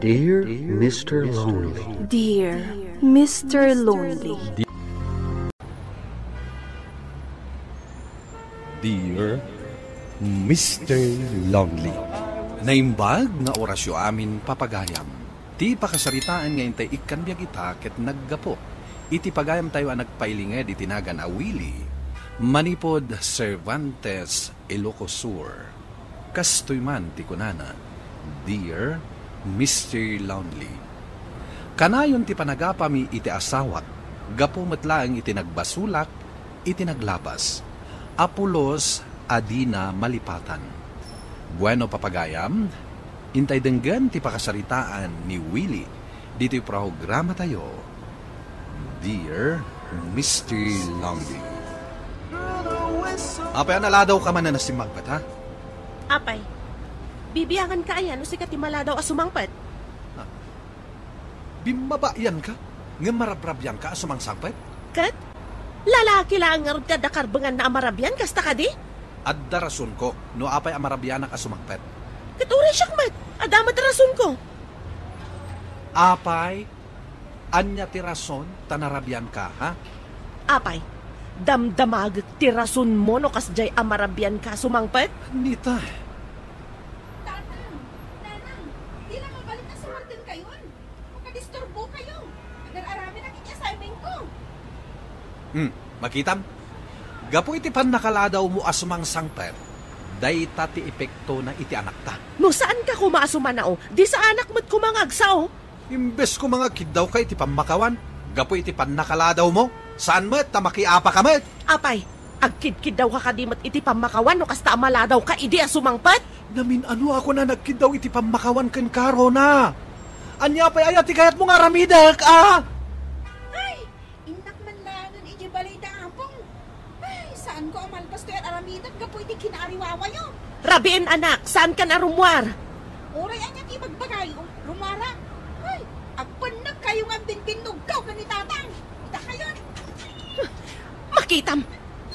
Dear Mr. Lonely. Dear Mr. Lonely. Dear Mr. Lonely. Naimbag nga orasyo amin papagayam. Ti pakasaritaan ngayon tayo ikan biyag ita ket naggapo. Iti pagayam tayo ang nagpailinged itinagan a Willie. Manipod Cervantes Ilocosur. Kastoy man ti kunana. Dear Mr. Lonely. Kanayon ti panagapami iti asawak. Gapo matlaang iti nagbasulak, iti naglabas. Apulos adina malipatan. Bueno papagayam, intay denggan ti pakasaritaan ni Willie. Dito'y programa tayo. Dear Mr. Lonely. Apay, naladaw ka man na nasimagpat, ha? Apay, bibiyangan ka ayan o si katimala daw asumangpat. Bimabayan ka? Nga marabrabyan ka asumangsangpat? Kat? Lalaki lang nga rin dakarbangan na amarabyan, kasta ka di? Adda rason ko, no apay amarabyan ka asumangpet. Katuri siyak mat, adamat rason ko. Apay, anya ti rason, tanarabyan ka, ha? Apay, damdamag ti rason mo no kasjay amarabyan ka sumangpat? Anita. Tatang, nanang, di lang mabalik na sa Martin kayon. Makadisturbo kayo. Agar-arami na kinyasayming ko. Makitam? Gapo iti pan nakaladaw mo asumang sangpet, day tati epekto na iti anak ta. No saan ka kumaasuman na o? Di sa anak mo't kumangagsa o? Imbes ko mga kiddaw ka iti pamakawan, gapo iti pan nakaladaw mo, saan mo't tamakiapa ka mo't? Apay, agkid-kid daw ka kadimot iti pamakawan no kasta amala daw ka idi asumangpat? Namin ano ako na nagkiddaw iti pamakawan ken karo na. Anya pa'y ayat ikayat mo nga ramidak, ah! Ay, inak man langan iji balay da apong. Ay, saan ko amalpas to yan aramidan ka po iti kinaariwawa yun. Rabiin anak, saan ka na rumwar? Oray anya ti magbagay o rumara. Ay, agpanag kayo nga binbinuggaw ka ni tatang. Ita kayo. Makitam,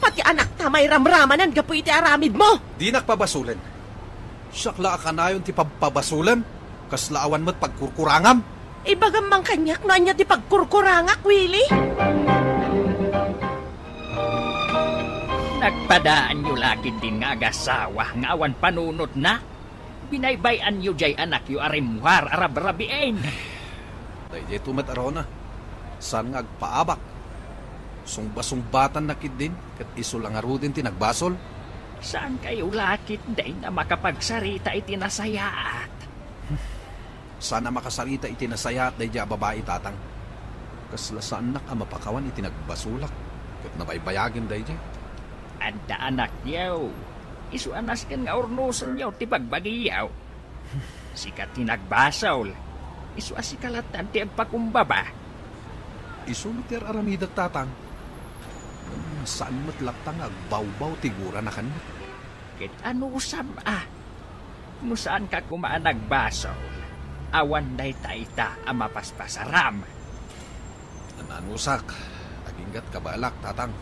pati anak ta may ramramanan gapo iti aramid mo. Di nakpabasulen. Sakla ka na yun ti pabasulen. Kaslaawan mo't pagkurkurangam. Ibagam mang kanyak no anya ti pagkurkurangak, Willie. Nagpadaan nyo lagi din nga agasawa nga awan panunot na. Binaybayan nyo jay anak yu arimwar arabrabiin. Dahil tumat araw na. Saan nga agpaabak? Sungba-sungbatan na kid din. Kat iso lang aro din tinagbasol. Saan kayo lakit day na makapagsarita itinasayaat? Sana makasarita itinasaya at dahil babae tatang. Kaslasaan na ka mapakawan itinagbasulak. Kat nabaybayagin dahil. Anda anak niyaw. Isu anas kan nga ornosan niyaw ti pagbagiyaw. Sikat tinagbasaw. Isu asikalatan ti agpakumbaba. Isu mitir aramidak tatang. Saan matlaktang agbaw-baw tigura na kanya? Kit ano usam Kung saan ka kumaan nagbasaw? Awan day taita ang mapaspasaram. Nanusak. Aginggat kabalak tatang.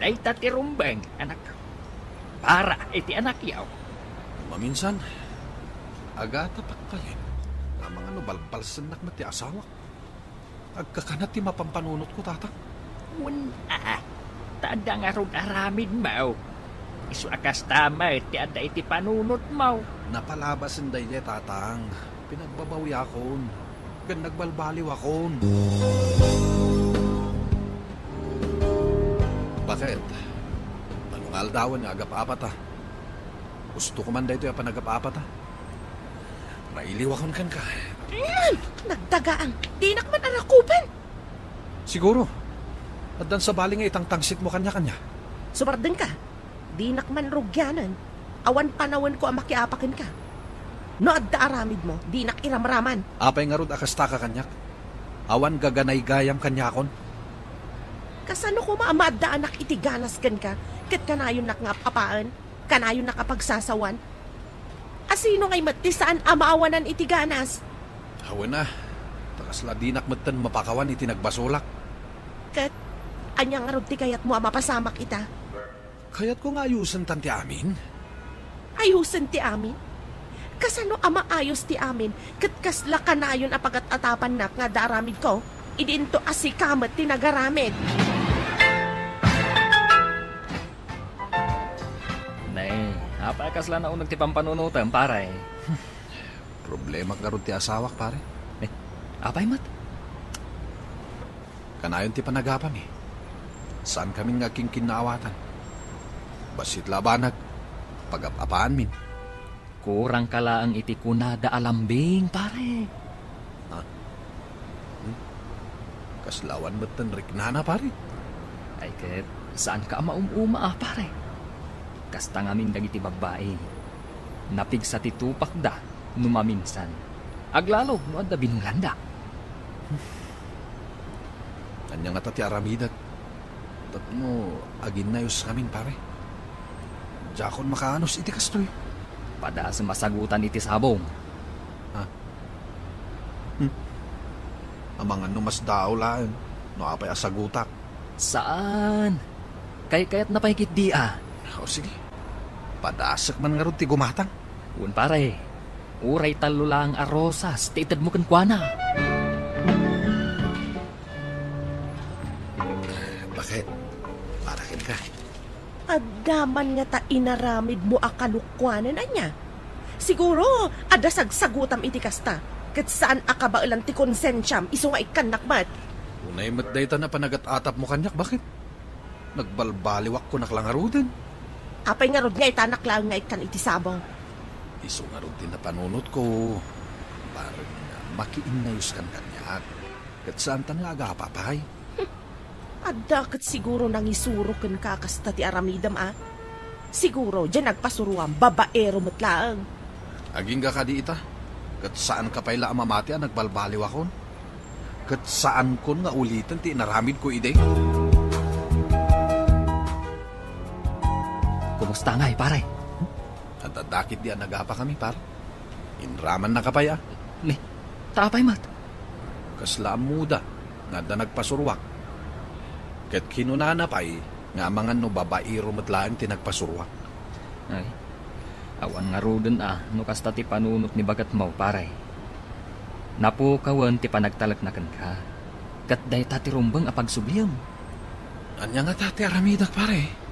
Day tatirumbeng anak. Para iti anak yaw. Maminsan, agata pakpayin. Ang mga balbalsan nak mati asawak. Agkakanat ti mapampanunot ko tatang. Wala. Taada nga ron aramid mo. Isu akas tama iti ada iti panunot mo. Napalabasin day tatang. Pinagbabawi akon. Gan nagbalbaliw akon. Bakit? Anong aldawan nga agap-apat Gusto ko man dahito yung panagap-apat Mailiw akon kan ka. Nagdagaan, di nakman arakupan. Siguro. At dan sa bali nga itang tangsit mo kanya-kanya. Sumardan ka, di nakman rugyanan. Awan panawan ko ang makiapakin ka. No adda aramid mo, di nakiramraman. Apay nga rod akasta ka kanyak. Awan gaganay gayam kanyakon. Kasano ko maamadda anak itiganas kan ka, kat kanayon nakngapapaan, kanayon nakapagsasawan. Asino ngay mati saan amaawanan itiganas? Hawan na. Takasla di nakmatan mapakawan itinagbasolak. Kat, anyang arod ti kayat mo amapasamak ita. Kaya't ko nga ayusan tanti amin. Ayusan ti amin? Kasano ama ayos ti amin, kat kasla kanayon apagat-atapan nak nga daramid ko, idinto asikamat ti nagaramid. Nay, apa kasla na unag ti pampanunutan, pare? Problema karon ti asawak, pare. Apay mat? Kanayon ti panagapam eh. Saan kaming nga kinaawatan? Basit labanag, pag-apaan min. Kurang kala ang iti kunada alambing, pare. Kaslawan ba't tan riknana, pare? Ay ket, saan ka maumuma pare? Kasta ngamin dagiti babae. Napig sa titupak da, numaminsan. Aglalo, no adda binulanda. Kanya nga tati aramidag. Tatno, agin na yus kamin, pare. Jakon makaanos iti kastoy. Pada sa masagutan iti sabong. Amangan no mas daw laan. No apay asagutak. Saan? Kay-kayat na paikit di O sige. Padasak man nga ron ti gumatang. Un pare, uray talo lang arosas, tiitad mo kan kuana. Bakit? Parakin ka. Adaman nga ta inaramid mo akalukwanan anya. Siguro, ada sagsagutam iti kasta. Kat saan akabailan ti konsensyam, iso nga ikanakmat. Unay matdayta na panagat-atap mo kanyak, bakit? Nagbalbaliwak ko naklangarudan. Apay nga rod nga itanak lang nga ikan iti sabong. Iso nga ron din na panunot ko. Parang makiinayos kan kanyak. Kat saan tan nga agapapay? Ada kat siguro nang isuro kan kakasta ti aramidam Siguro, dyan nagpasuruan, babaero matlaang. Aging ka di ita. Kat saan ka pa'y mamati nagbalbaliw akon? Kat saan kon nga ulitan ti naramid ko ide? Kumusta ngay, pare? At dadakit di nagapa kami, par. Inraman na kapaya. Tapay mat. Kasla muda, nga da nagpasurwak. Kat kinunana pa'y, nga mga no babairo matlaang ti nagpasurwak. Ay, awan nga ruden no kasta ti panunot ni bagat mo, pare. Napukawan ti panagtalagnakan ka. Kat day tati rumbang apagsubliyam. Anya nga tati aramidak, pare.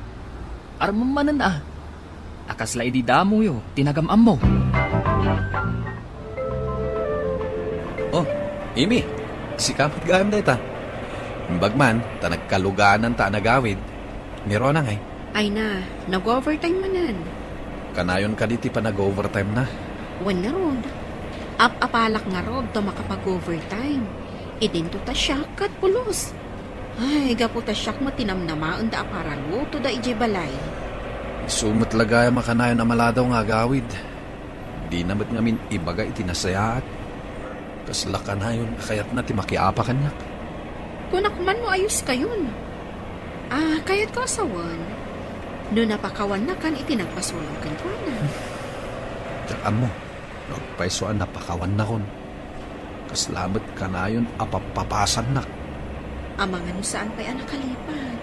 Armamanan akas la idi damo yo, tinagamam mo. Oh, Imi, si kamot gayam da ita. Bagman, ta nagkaluganan ta nagawid. Niro na ngay. Ay na, nag-overtime manan. Kanayon ka diti pa nag-overtime na. Wan na rod. Apalak nga rod to makapag-overtime. Idinto ta siyak kat pulos. Ay, gapo ta siyak matinamnamaan da aparalo to da ije balay. Sumat lagaya makanayon amaladaw nga agawid. Di namat ngamin ibaga itinasayaat. Kasla kanayon kayat na ti makiapa kanyak. Kunak man mo ayos kayon. Kayat ko asawan. No napakawan na kan itinagpasulang kan ko na. Tsaka mo, nagpaisoan napakawan na kon. Kaslamat kanayon apapapasan na. Amang ano saan pa'y nakalipan.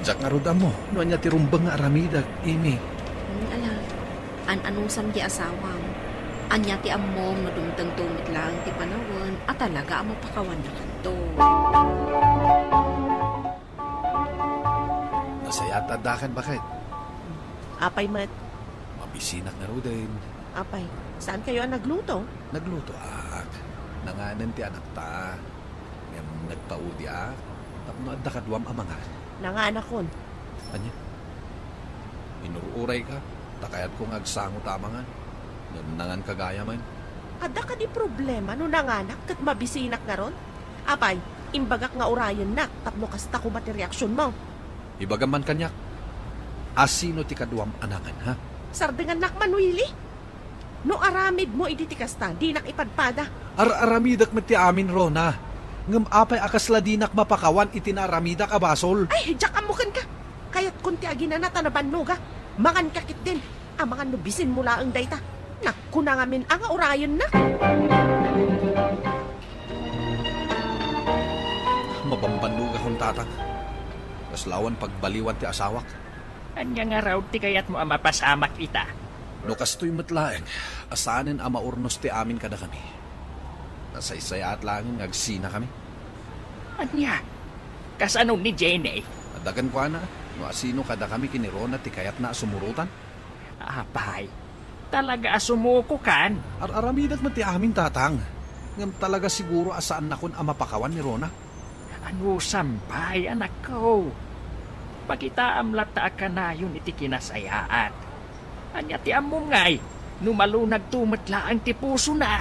Diyak nga roda mo, no anya tirumbang nga aramidag, Amy. Alam, anong samdi asawam. Anya ti amom na dumtang tumit lang ti panawan at talaga ang mapakawan na kanto. Nasaya tadakan bakit? Apay mat. Mabisinak na rodin. Apay, saan kayo ang nagluto? Nagluto nanganan ti anak ta. Ngam nagpaudi tapno adda kadwam amanga. Nanganakon. Anya? Inururay ka, takayat kong agsango tamangan. Nangan kagaya man. Ada ka di problema no nanganak kat mabisinak nga ron? Apay, imbagak nga urayan nak, tapno kasta ko mati reaksyon mo. Ibagaman kanyak. Asino ti kadwam anangan, ha? Sardingan nak manuili. No aramid mo idi ti kasta, di nak ipadpada. Aramidak met ti amin, Rona. Ngam apay akasla di nak mapakawan itinaramidak abasol. Ay, jak amukan ka. Kayat kunti agina na tanaban no ga. Mangan kakit din. Amangan nubisin mula ang dayta. Naku na ngamin ang urayan na. Mabambanuga kong tatang. Kaslawan pagbaliwan ti asawak. Anya nga raw ti kayat mo ang mapasamak ita. No kastoy matlaeng, asanin ang maurnos ti amin kada kami. Nasaysaya at langin ngagsina kami. Anya, kasano ni Jenny? Adagan ko na, no asino kada kami kinirona ti kayat na sumurutan. Apay, talaga sumuko kan? Aramidat mo ti amin tatang. Ngam talaga siguro asaan na kun ang mapakawan ni Rona. Ano sampay, anak ko? Pagita amlat ta ka na yun iti kinasayaat. Anya ti among ngay, numalunag tumatla ang ti puso na.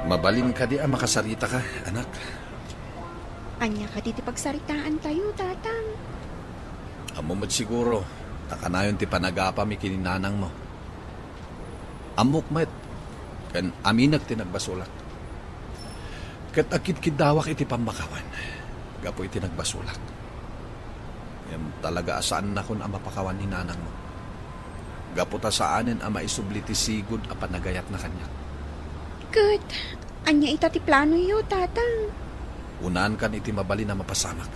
Mabalin ka di makasarita ka, anak. Anya ka diti pagsaritaan tayo, tatang. Amumad siguro, takanayon ti panagapa mi kininanang mo. Amok met, kan aminag ti nagbasulak. Kat akit kidawak iti pamakawan, gapo iti nagbasulak. Yan talaga asaan na kun ang mapakawan ni nanang mo. Gapo ta saanin ang maisubli ti sigod a panagayat na kanya. Good. Anya ita ti plano yo, tatang. Unan kan iti mabali na mapasamak.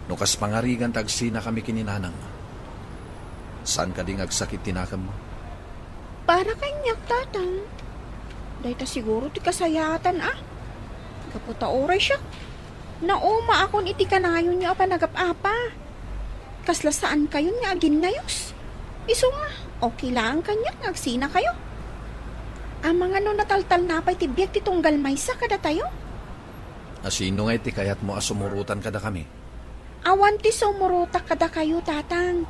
No kas pangarigan tagsina kami kininanang mo. Saan ka ding agsakit tinakam mo? Para kanyak, tatang. Dahil ta siguro ti kasayatan, Kaputa oray siya. Nauma akon iti kanayon niya apa nagap-apa. Kasla saan kayo nga agin ngayos? Iso nga, okay lang kanyak ngagsina kayo. Ang mga nataltal na pa'y tibiyag ti tunggal maysa kada tayo. Asino nga iti kayat mo asumurutan kada kami? Awan ti sumuruta kada kayo, tatang.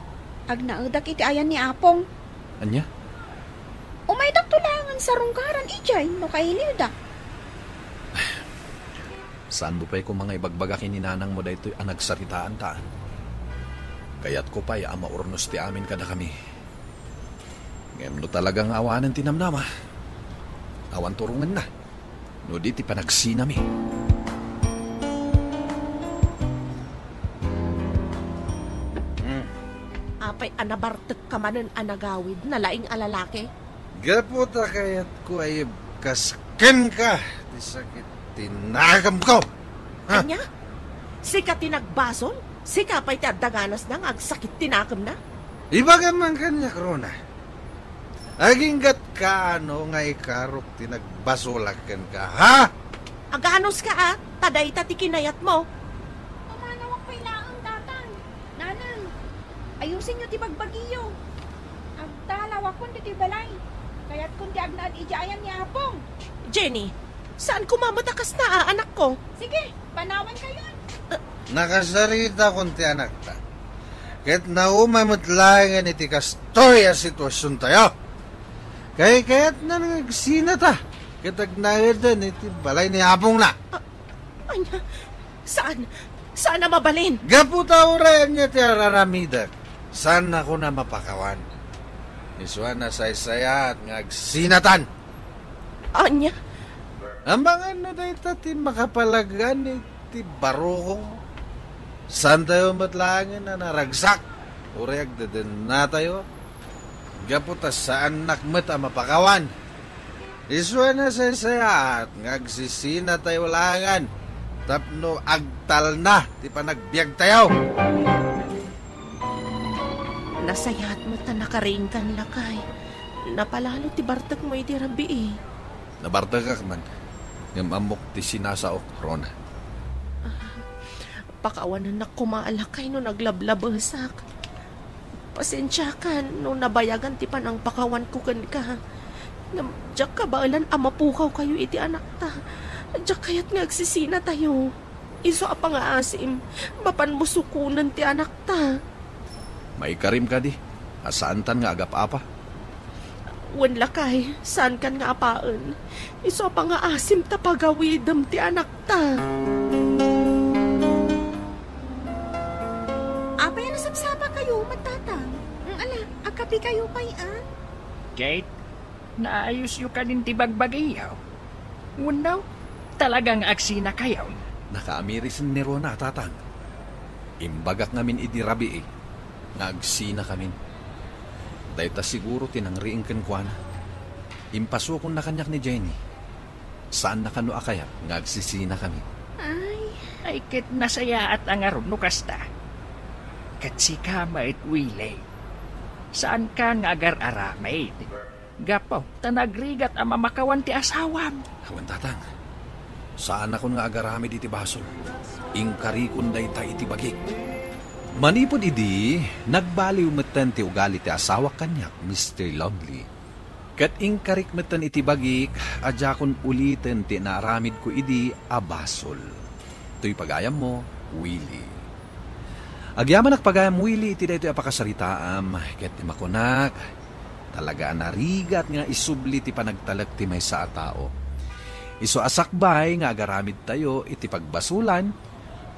Agnaudak iti ayan ni Apong. Anya? Umaydak tulangan sa rungkaran ijay no kailiw da. Saan mo pa'y kung mga ibagbagakin ni nanang mo dahito ang nagsaritaan taan? Kaya't ko pa'y ang maurnos ti amin kada kami. Ngayon no talagang awanan tinamnama. Awan turungan na. No di ti panagsinami. Apay anabartek ka manen anagawid na laing alalaki. Gaputa kayat ko ay kasken ka. Di sakit tinagam ko. Ha? Anya? Sika tinagbasol? Sika pa'y tiadaganas na agsakit tinakam na? Ibaga man kanya, Rona. Aging gat ka nga ikarok tinagbasolakan ka, ha? Aganos ka taday tati kinayat mo. Pamanawak pa'y laang, tatang. Nanang, ayusin nyo ti bagbagiyo. Agdalawak kon ti balay. Kaya't kung ti agnaad ijayan ni Apong. Jenny, saan kumamatakas na anak ko? Sige, panawan kayo. Nakasarita kong ti anak ta. Kahit naumamutlangan iti kastoy a sitwasyon tayo. Kaya't na nagsina ta. Kahit agnayadan iti balay ni Apong na. Anya, saan? Saan na mabalin? Gaputa urayan niya ti araramidak. Saan ako na mapakawan? Iswa na saysaya at ngagsinatan. Anya? Ambangan na dahi ti makapalagan iti barukong. Saan tayo matlangan na naragsak? Ureg dadan na tayo. Gaputa saan nakmet ang mapakawan. Iswa na saysaya at ngagsisina tayo langan. Tapno agtal na ti panagbiag tayo. Nasayat mo ta nakaringkan lakay. Napalalo ti bartak mo iti rabi Nabartagak man. Ngam amok ti sinasaok, Rona. Pakawanan na kumaalakay no naglablabasak. Pasensya ka no nabayagan ti panang pakawan ko kan ka. Diyak ka baalan amapukaw kayo iti anak ta. Diyak kayat nga agsisina tayo. Iso apa nga asim. Mapan mo sukunan ti anak ta. May karim ka di. Asaan tan nga agap-apa? Wan lakay, saan kan nga apaan? Iso pa nga asim ta pagawidam ti anak ta. Apa yan nasabsaba kayo, matatang? Ala, akapi kayo pa'y, Kate, naayos yu ka din ti bagbagiyaw. Unaw, talagang aksina kayaw. Nakaamirisin ni Rona, tatang. Imbagak ngamin idirabi Nagsina kami. Dahil ta siguro tinangriing kenkwana. Impasukon na kanyak ni Jenny. Saan na kano akaya ngagsisina kami. Ay, kit nasaya at angaron no kasta. Katsi ka mait Willie. Saan ka nga agar-aramay? Gapaw, tanagrigat ang mamakawan ti asawam. Awan tatang, saan ako nga agarami di ti basol? Ingkarikon day tayo iti bagik. Manipod idi, nagbaliw metan ti ugali ti asawa kanyak, Mr. Lonely. Kat ingkarik metan iti bagik, adya kon ulitin ti naaramid ko idi abasol. To'y pagayam mo, Willie. Agyaman pagayam Willie iti daytoy apakasaritaam, ket ti makunak, talaga narigat nga isubli ti panagtalag ti maysa a tao. Isu asakbay nga agaramid tayo iti pagbasulan,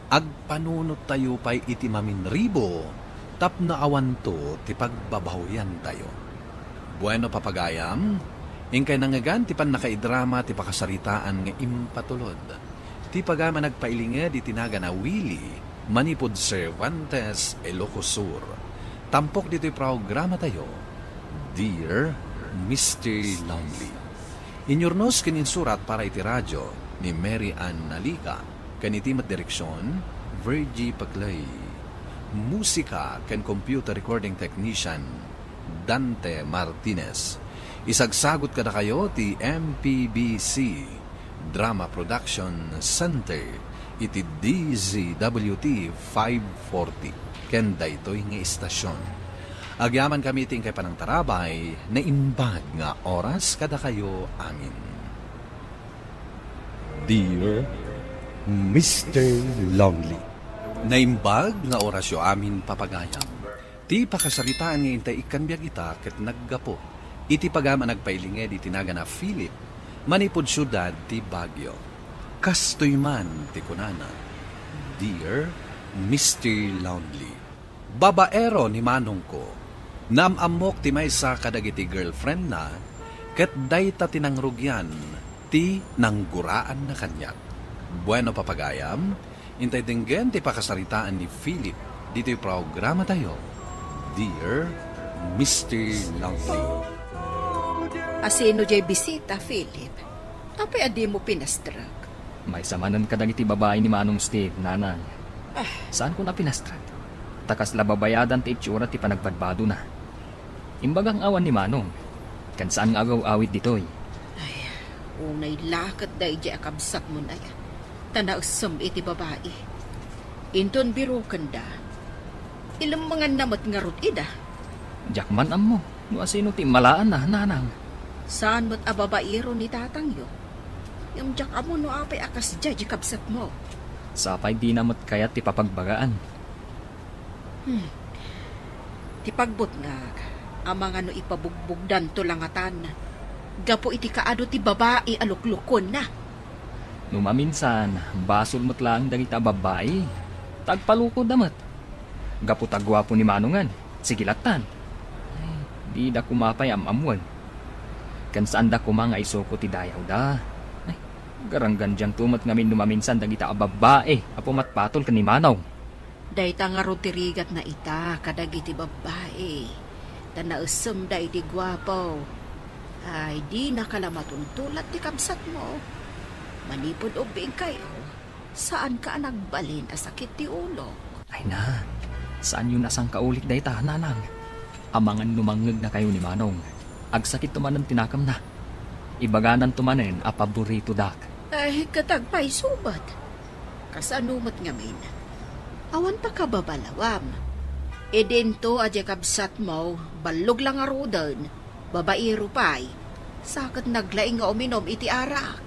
agpanunot tayo pay iti maminribo, tapno awan to ti pagbabahawyan tayo. Bueno papagayam, ingkay nangagan ti pan nakaidrama ti pakasaritaan nga impatulod. Ti pagama nagpailinga di tinaga na Willie, manipod Cervantes Ilocosur. Tampok dito'y programa tayo, Dear Mr. Lonely. Inyornos kininsurat para iti radyo ni Mary Ann Nalica, kanitimat direksyon, Virgie Paclay. Musika ken computer recording technician, Dante Martinez. Isagsagot kada kayo ti MPBC Drama Production Center, iti DZWT 540. Ken daytoy nga istasyon. Agyaman kami ting kay panangtarabay na imbag nga oras kada kayo amin. Dear Mr. Lonely. Naimbag nga orasyo amin papagayam. Ti pakasaritaan nga intay ikanbiag ita ket naggapo. Iti pagama nagpailinge di tinaga na Philip, manipod syudad ti Baguio. Kastoy man ti kunana, Dear Mr. Lonely. Babaero ni manong ko, namamok ti maysa kadagiti girlfriend na, ket dayta tinangrugyan ti nangguraan na kanyak. Bueno papagayam, intay tinggen ti pakasaritaan ni Philip, dito'y programa tayo, Dear Mr. Lonely. Asino jay bisita, Philip? Apay adi mo pinastrag. May samanan ka iti babae ni Manong Steve, nanang. Saan ko na pinastrag? Takas lababayadan ti itsura ti panagbadbado na. Imbagang awan ni Manong. Kan saan nga agaw-awit ditoy? Ay, unay lakat da iti akabsat mo na ya. Tanausam iti babae. Inton biro kanda. Ilang mga namat nga rot ida. Jakman am mo. No asino ti malaan na, nanang. Saan mo't ababairo ni tatang yo? Yung jak amo no apay akas dya kabsat mo. Sapay di namot kayat ti papagbagaan. Ti pagbot nga, amang ano ipabugbugdan to langatan. Gapo iti kaado ti babae aluklukon na. Numaminsan, basol mo't lang dagita babae. Tagpalukod damat. Gapo tagwapo ni Manongan, sigilatan. Ay, di da kumapay amamuan. Kan saan da kumanga isoko ti dayaw da. Garanggan diyang tumat ngamin numaminsan dagita a babae apo matpatol ka ni Manaw. Dayta nga rotirigat na ita kadagiti babae. Tanausem da iti gwapo. Ay di nakalamatultulat ti kabsat mo. Manipod ubing kayo. Saan ka nagbalin a sakit ti ulo? Ay na, saan yun asang kaulik dayta, nanang? Amangan numangeg na kayo ni Manong. Agsakit tumanan tinakam na. Ibaganan tumanen a paborito dak. Ay, katagpay subat. Kasanumot ngamin. Awan pa ka babalawam. E dento adya kabsat mo, balog lang arudan. Babairo pay. Sakat naglaing nga uminom iti arak.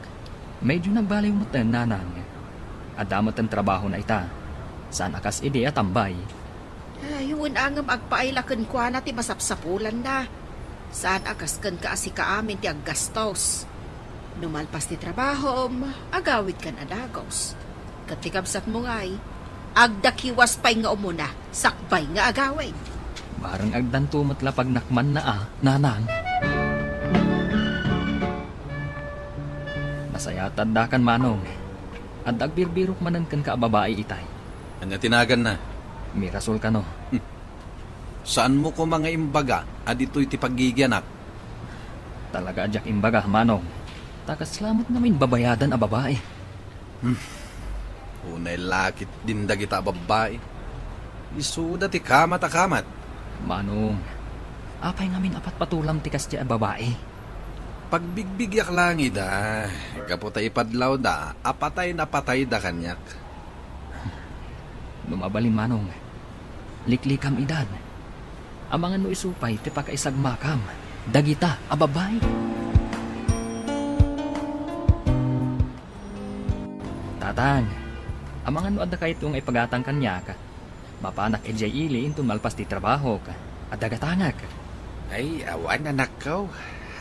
Medyo nagbaliw mo ten, nanang. Adamat ang trabaho na ita. Saan akas ide at tambay? Ay, yun angam agpailakan kwa na ti masapsapulan na. Saan akas kan ka asi ka amin ti aggastos. Numalpas ti trabaho, agawid kan adagos. Katikabsat mo nga'y, agdakiwas pa'y nga umuna, sakbay nga agawid. Barang agdantumot lapag nakman na nanang. Nasayatan da kan Manong. At agbirbirok manan kan ka babae itay. Anya tinagan na. Mirasol ka no. Saan mo ko mga imbaga, adito'y ti paggigianak? Talaga adyak imbaga, Manong. Takas lamot namin babayadan a babae. Unay lakit din dagita babae. Isuda ti kamat. Manong, apay ngamin apat patulam tikas ti babae. Pagbigbigyak lang ida, kaputay ipadlaw da, apatay na patay da kanyak. Numabalin manong, liklikam idan. Amangan no isupay ti pakaisagmakam, dagita a babae. Tatang, amangan no adda kahit yung ipagatang kanyak. Mapanak ejay ili intun malpas ti trabaho ka, at dagatangak. Ay, awan anak kaw.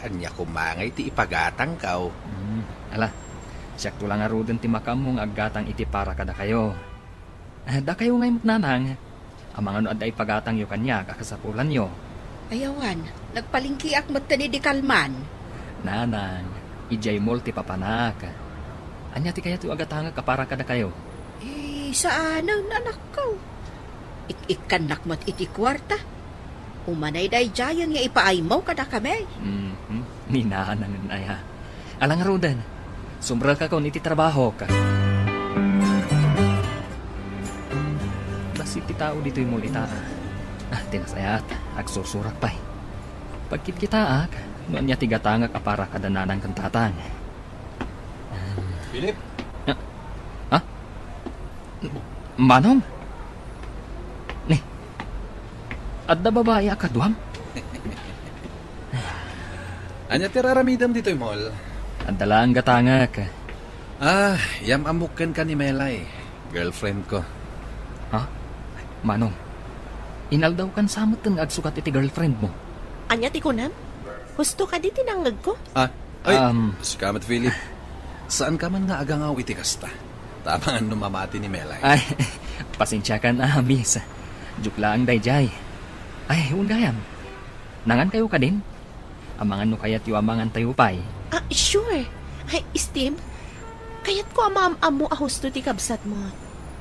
Anya kumangay ti ipagatang kaw. Ala, siyak tulang aruden ti makamong aggatang iti para kada kayo. Da kayo ngay magnanang, amangan no adda ipagatang yo kanya kakasapulan yo. Ayawan, nagpalingki ak matani di kalman. Nanang, ijay mol ti papanak. Anya ti kaya ti agatanga kapara kada kayo. Saan ang anak ko? Ikanak mat iti kwarta. Umanay day jayan nga ipaaymaw kada kami. Ninanang aya. Alang rodan, sumbral ka kung iti trabaho ka. Basi ti tao dito'y mulita. Tinasayat, agsusurak pa'y. Pagkit kita noon niya tigatangak apara kadananang kantatang. Philip? Manong? Adda babae akadwam? Anya tiraramidam dito'y mall? Adala ang gatangak. Yam amukan ka ni Melay. Girlfriend ko. Ha? Manong, inaldaw kan samot ng agsukat iti girlfriend mo. Anya ti kunan? Husto ka di tinangag ko? Sikamat Philip. Saan ka man nga agangaw iti kasta? Tamangan numamati ni Melay. Ay, pasensya ka na, miss. Jukla ang dayjay. Ay, ungayam. Nangan kayo ka din? Amangan no kayat yu amangan tayo pa'y. Sure. Ay, Steve, kayat ko amaam-am mo ahusto ti kabsat mo.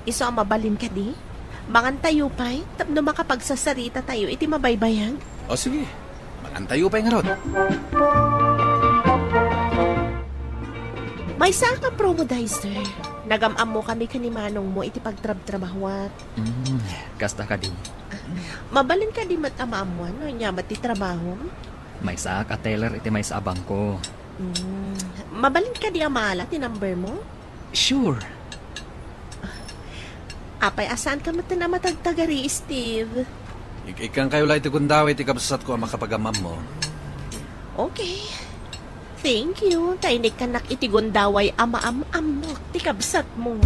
Iso mabalin ka di? Mangan tayo pa'y, tapno makapagsasarita tayo, iti mabaybayag. O sige, mangan tayo pa'y nga rod. May saka promodizer. Nagam-am mo kami kanimanong mo iti pagtrab-trabahwat. Kasta ka din. Mabalin ka di matamamuan, no? Nya mati trabaho. May sak at teller iti may sa abang ko. Mabalin ka di amala, ti number mo? Sure. Apay, asan ka mati na matagtagari, Steve? Ikang kayo lang iti kundaw, iti kabsat ko ang makapagamam mo. Okay. Thank you. Tainig ka nak iti gundaway ama-am-am mo, ti kabsat mo.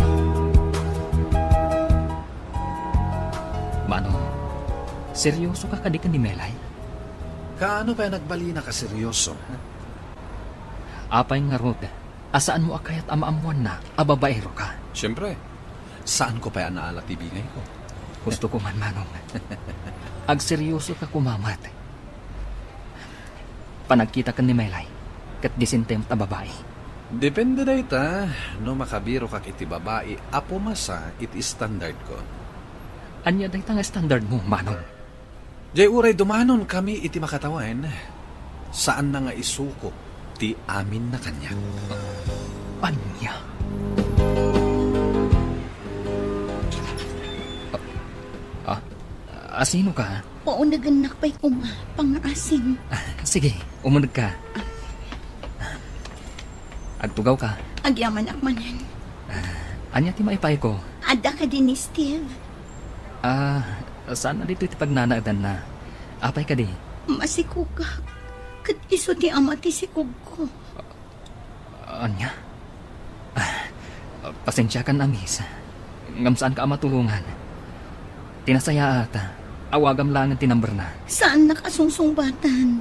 Manong, seryoso ka kadi ka ni Melay? Kaano pa nagbali na kaseryoso? Apay nga rod, asaan mo akayat amaamuan na, ababaero ka? Siyempre, saan ko pa naala tibingay ko? Gusto ko man, Manong. Agseryoso ka kumamat. Panagkita ka ni Melay, kat disintem ta babae. Depende na ita, no makabiro kak iti babae, apo masa iti standard ko. Anya day nga standard mo, Manong? Jay uray dumanon kami iti makatawan. Saan na nga isuko ti amin na kanya? Anya? Asino ka? Paunaganak pa'y pang-asim. Sige, umunag ka. Agtugaw ka. Agyaman akmanan. Anya ti maipay ko? Ada ka din ni Steve. Saan na dito iti pagnanagdan na? Apay ka di? Masikugak. Kat iso ti ama ti sikug ko. Anya? Pasensya ka na, miss. Ngam saan ka matulungan? Tinasaya ata. Awagam lang ang tinamber na. Saan nakasungsungbatan?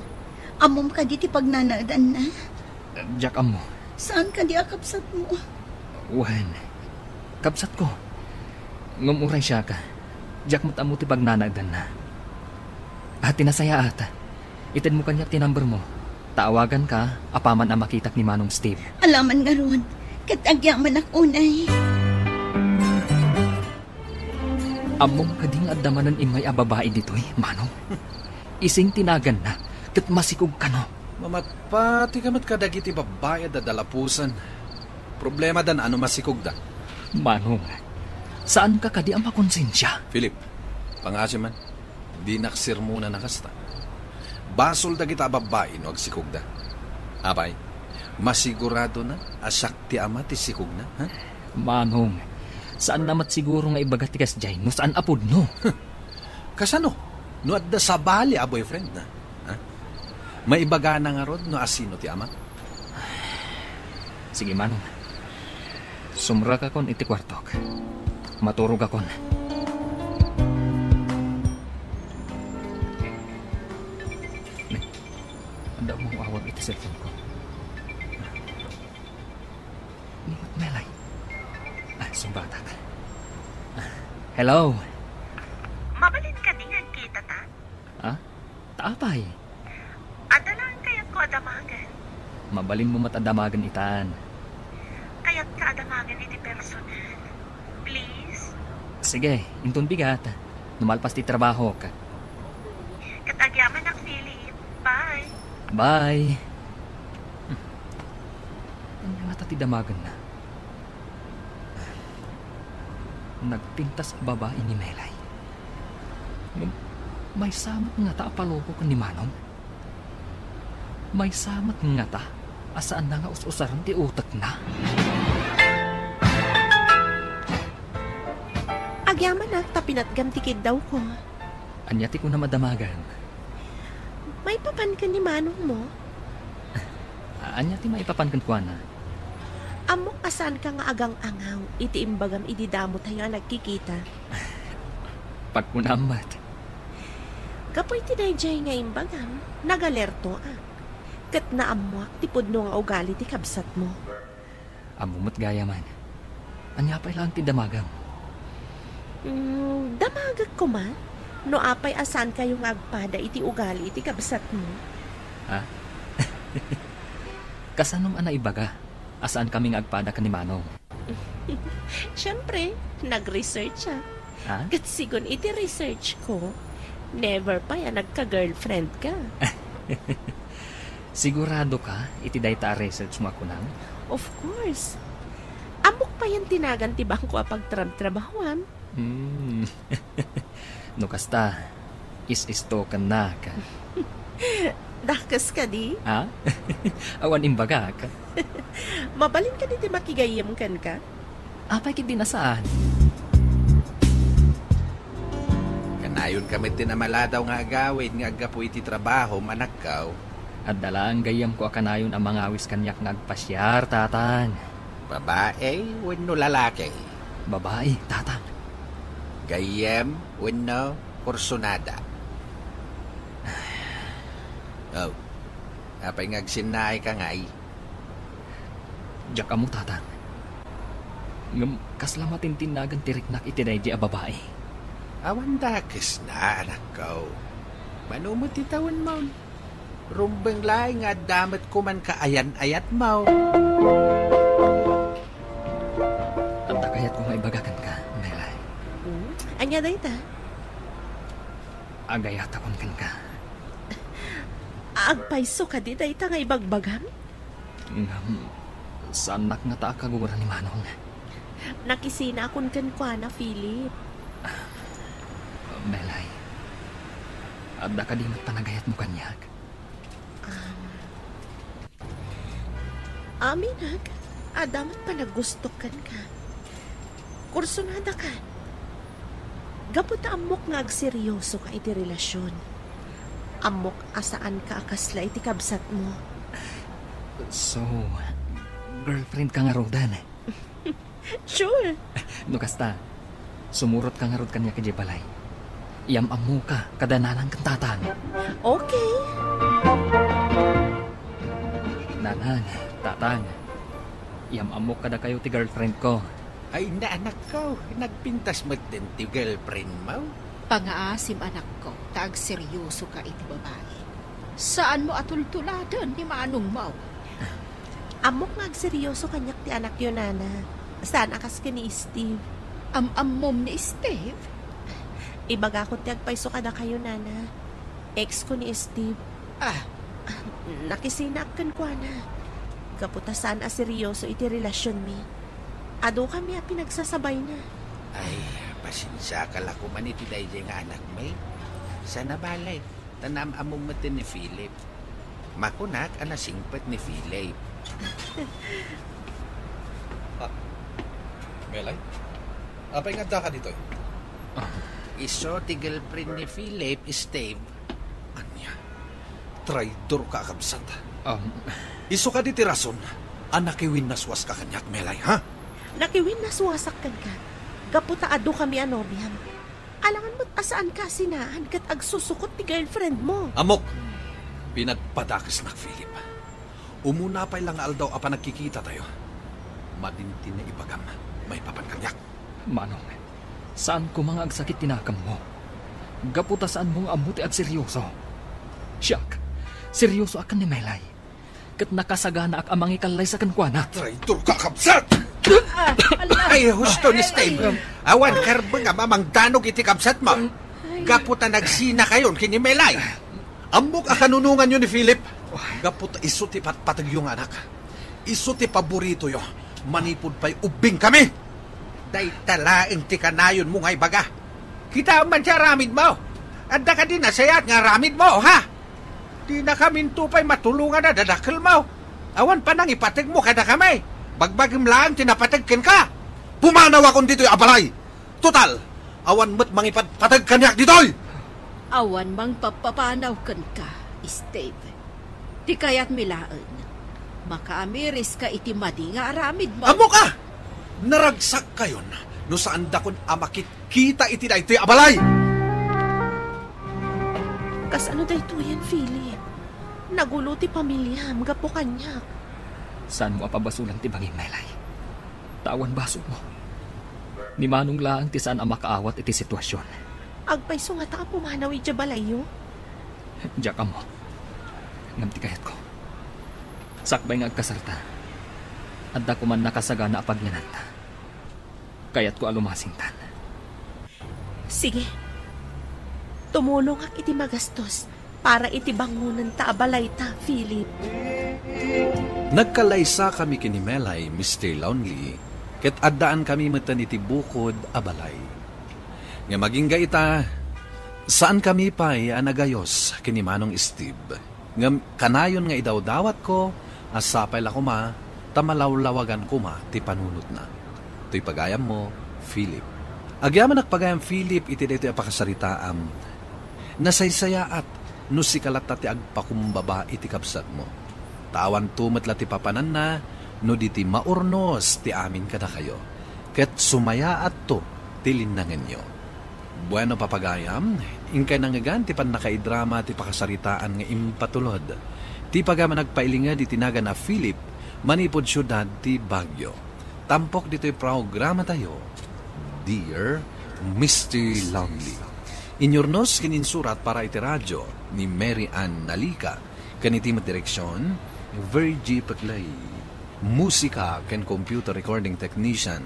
Amom ka di ti pagnanagdan na? Jack amo. Saan ka di akapsat mo? Wan. Kapsat ko. Ngumuray siya ka. Jack mo't amo ti pagnanagdan na. At tinasaya ata. Itid mo kanya tinamber mo. Taawagan ka, apaman ang makitak ni Manong Steve. Alaman nga ron. Katagyaman ak unay. Among kading adamanan imay ababae dito'y, Manong. Ising tinagan na, kat masikog ka no. Mamatpati kamat kadagiti babae da dalapusan. Problema dan ano masikog da. Manong, saan ka kadi ang makonsensya? Philip, Pangasi man, di naksir muna nakasta. Basol da kita babae no agsikog da. Apay, masigurado na asak ti ama ti sikog na, ha? Manong, saan namat siguro nga ibagat tikas jay, no saan apod no? Kasano? No at da sa bali a boyfriend na. Ha? Maibaga na nga rod no asino ti ama? Sige, Manong. Sumra ka kon iti kwartok. Maturog akon. Anda mong awag iti cellphone ko. Nimot melay. Sumbatak. Hello? Mabalin ka din ang kita ta? Taapay. Adalaan kayat ko adamagan. Mabalin mo matadamagan itan. Kayat ka adamagan iti personal. Please? Sige, intun bigat. Numalpas ti trabaho ka. Katagyaman ang Philip. Bye. Bye. Ano nga ti damagan na? Nagpintas ang babae ni Melay. May samat nga ta apaloko ka ni Manong. May samat nga ta asaan na nga us-usaran ti utak na. Agyaman na, tapinatgam tikid daw ko. Anyati ko na madamagan. May papan ka ni Manong mo? Anyati maipapankan ko na. Amok asan ka nga agang angaw, iti imbagam ididamo tayo nga nagkikita. Pagkunamat. Kapoy tinayjay nga imbagam, nagalerto Kat naamuak ti pudno nga ugali ti kabsat mo. Amumot gaya man. Anyapay lang ti damagam. Damagag ko man. No apay asan kayo nga agpada iti ugali iti kabsat mo. Ha? Kasanom ana ibaga? Asaan kaming agpada ka ni Manong? Siyempre, nag-research siya. Ha? Kat sigon iti research ko, never pa yan nagka-girlfriend ka. Sigurado ka, iti dayta research mo ako nang? Of course. Amok pa yan tinagan ti bangko apag trabahuan. No kasta, is-isto ka na ka. Dakas ka di? Ha? Awan imbaga ka. Mabalin ka di ti makigayam kan ka? Apay kiti nasaan? Kanayon kami tinamaladaw nga agawid nga agapu iti trabaho manakaw. At dalang gayam ko akanayon ang mga awis kanyak nga agpasyar, tatang. Babae, wenno lalaki. Babae, tatang. Gayem, wenno kursunada. Oh, apay ngagsinay ka nga ay. Diyak amo, tatang. Ngam, kaslamatin tinagan tiriknak itinay di a babae. Awan dakis na, anak ko. Manumot itawan mo. Rumbeng lai nga damat ko man kaayan-ayat mo. Anta kayat ko nga ibagakan ka, Melay. Anya day ta? Agayat akon kan ka. Agpaiso ka di day ta nga ibagbagam? Ngam, sanak nga ta kagura ni Manong. Nakisina akon kan kwa na, Philip. Melay, adda ka di panagayat mo kanyak. Aminag, adamat pa nagustukan ka. Kursunada ka. Gapot amok nga agseryoso ka iti relasyon. Amok asaan ka akasla iti kabsat mo. So, girlfriend ka nga rodan. Sure. No kasta, sumurot ka nga rod kanya kay balay. Iyam-amu ka, kadananan kang tatang. Okay. Nanang, tatang. Iyam-amu kada kayo ti girlfriend ko. Ay na anak ko, nagpintas mo din ti girlfriend mo. Pangaasim anak ko, taag seryoso ka iti babae. Saan mo atultuladan ni Manong Mau? Amok nga agseryoso kanyak ti anak yun, Nana. Saan akas ka ni Steve? Am-ammom ni Steve? Ibaga ko ti agpaiso ka na kayo, Nana. Ex ko ni Steve. Nakisinak kan kwa na. Kaputasan a seryoso iti relasyon mi. Ado kami a pinagsasabay na. Ay, Pasensya ka lang kuman iti dahi nga anak may. Sana balay, tanam among mati ni Philip. Makunak ang nasingpat ni Philip. Melay? Apay nga ka dito? Iso ti girlfriend ni Philip, Steve. Anya? Traidor ka, kabsat. Um, Iso ka di ti rason. Anak iwin naswas ka kanyak, Melay, ha? Nakiwin na suwasak ka. Gaputaado kami anorbihan. Alangan mo't asaan ka sinaan kat agsusukot ti girlfriend mo. Amok! Pinagpadakis na, Philip. Umuna pa'y lang aldaw apa nagkikita tayo. Madintin na ibagam. May papankanyak. Manong, saan ko mga agsakit tinakam mo? Gaputa saan mong amuti at seryoso? Siyak, seryoso akan ni Melay. Kat nakasagana ak amang ikalay sa kankwana. Traitor ka, kabsat! Ay, husto ni Steve. Awan karbang nga mamang danog iti kabsat mo. Gaputa nagsina kayon kini Melay. Amok ang kanunungan yun ni Philip. Gaputa iso ti patpatag yung anak. Iso ti paborito yo. Manipod pa'y ubing kami. Day talaing ti kanayon mo ngay baga. Kita man siya ramid mo. Anda ka din nasayat nga ramid mo, ha? Di na kami tupay matulungan na dadakil mo. Awan pa nang ipatag mo kada kami. Bagbagim lang tinapatagkin ka. Pumanaw akong dito'y abalay. Total, awan mo't mangipatpatag kanyak dito'y. Awan mang papapanaw kan ka, Steve. Di kaya't milaan. Makaamiris ka iti madi nga aramid mo. Amo ka! Naragsak kayon. No saan dakon amakit kita iti na ito'y abalay. Kasano dayto yan, Philip? Nagulo ti pamilya, mga po kanyak. Saan mo apabasulan ti bangin, Melay? Tawan baso mo. Ni manong lang ti saan ang makaawat iti sitwasyon. Agpayso nga ta pumanaw iti balayo. Diyak mo. Ngamti kayat ko. Sakbay nga agkasarta. Adda ko man nakasagana apagyanan ta. Kayat ko alumasintan. Sige. Tumulong ak iti magastos para iti bangunan ta abalay ta, Philip. Nagkalaysa kami kini Melay, Mr. Lonely, ket addaan kami matan iti bukod abalay. Nga maging gaita, saan kami pa'y anagayos kini Manong Steve. Nga kanayon nga idawdawat ko, asapay la kuma, tamalawlawagan kuma, ti panunot na. To'y pagayam mo, Philip. Agyaman nagpagayam Philip, iti dito apakasaritaam. Nasaysaya at nusikalat ti agpakumbaba iti kapsat mo. Tawan tumat la ti papanan na, no di ti maurnos ti amin kada kayo. Ket sumaya at to, ti linangan nyo. Bueno papagayam, ingkay nangagan ti pan nakaidrama ti pakasaritaan nga impatulod. Ti pagama nagpailinga di tinaga na Philip, manipod syudad ti Baguio. Tampok dito'y programa tayo, Dear Mr. Lonely. Inyornos kininsurat para iti radyo ni Mary Ann Nalica, kanitimat direksyon, Virgie Paclay. Musika ken computer recording technician,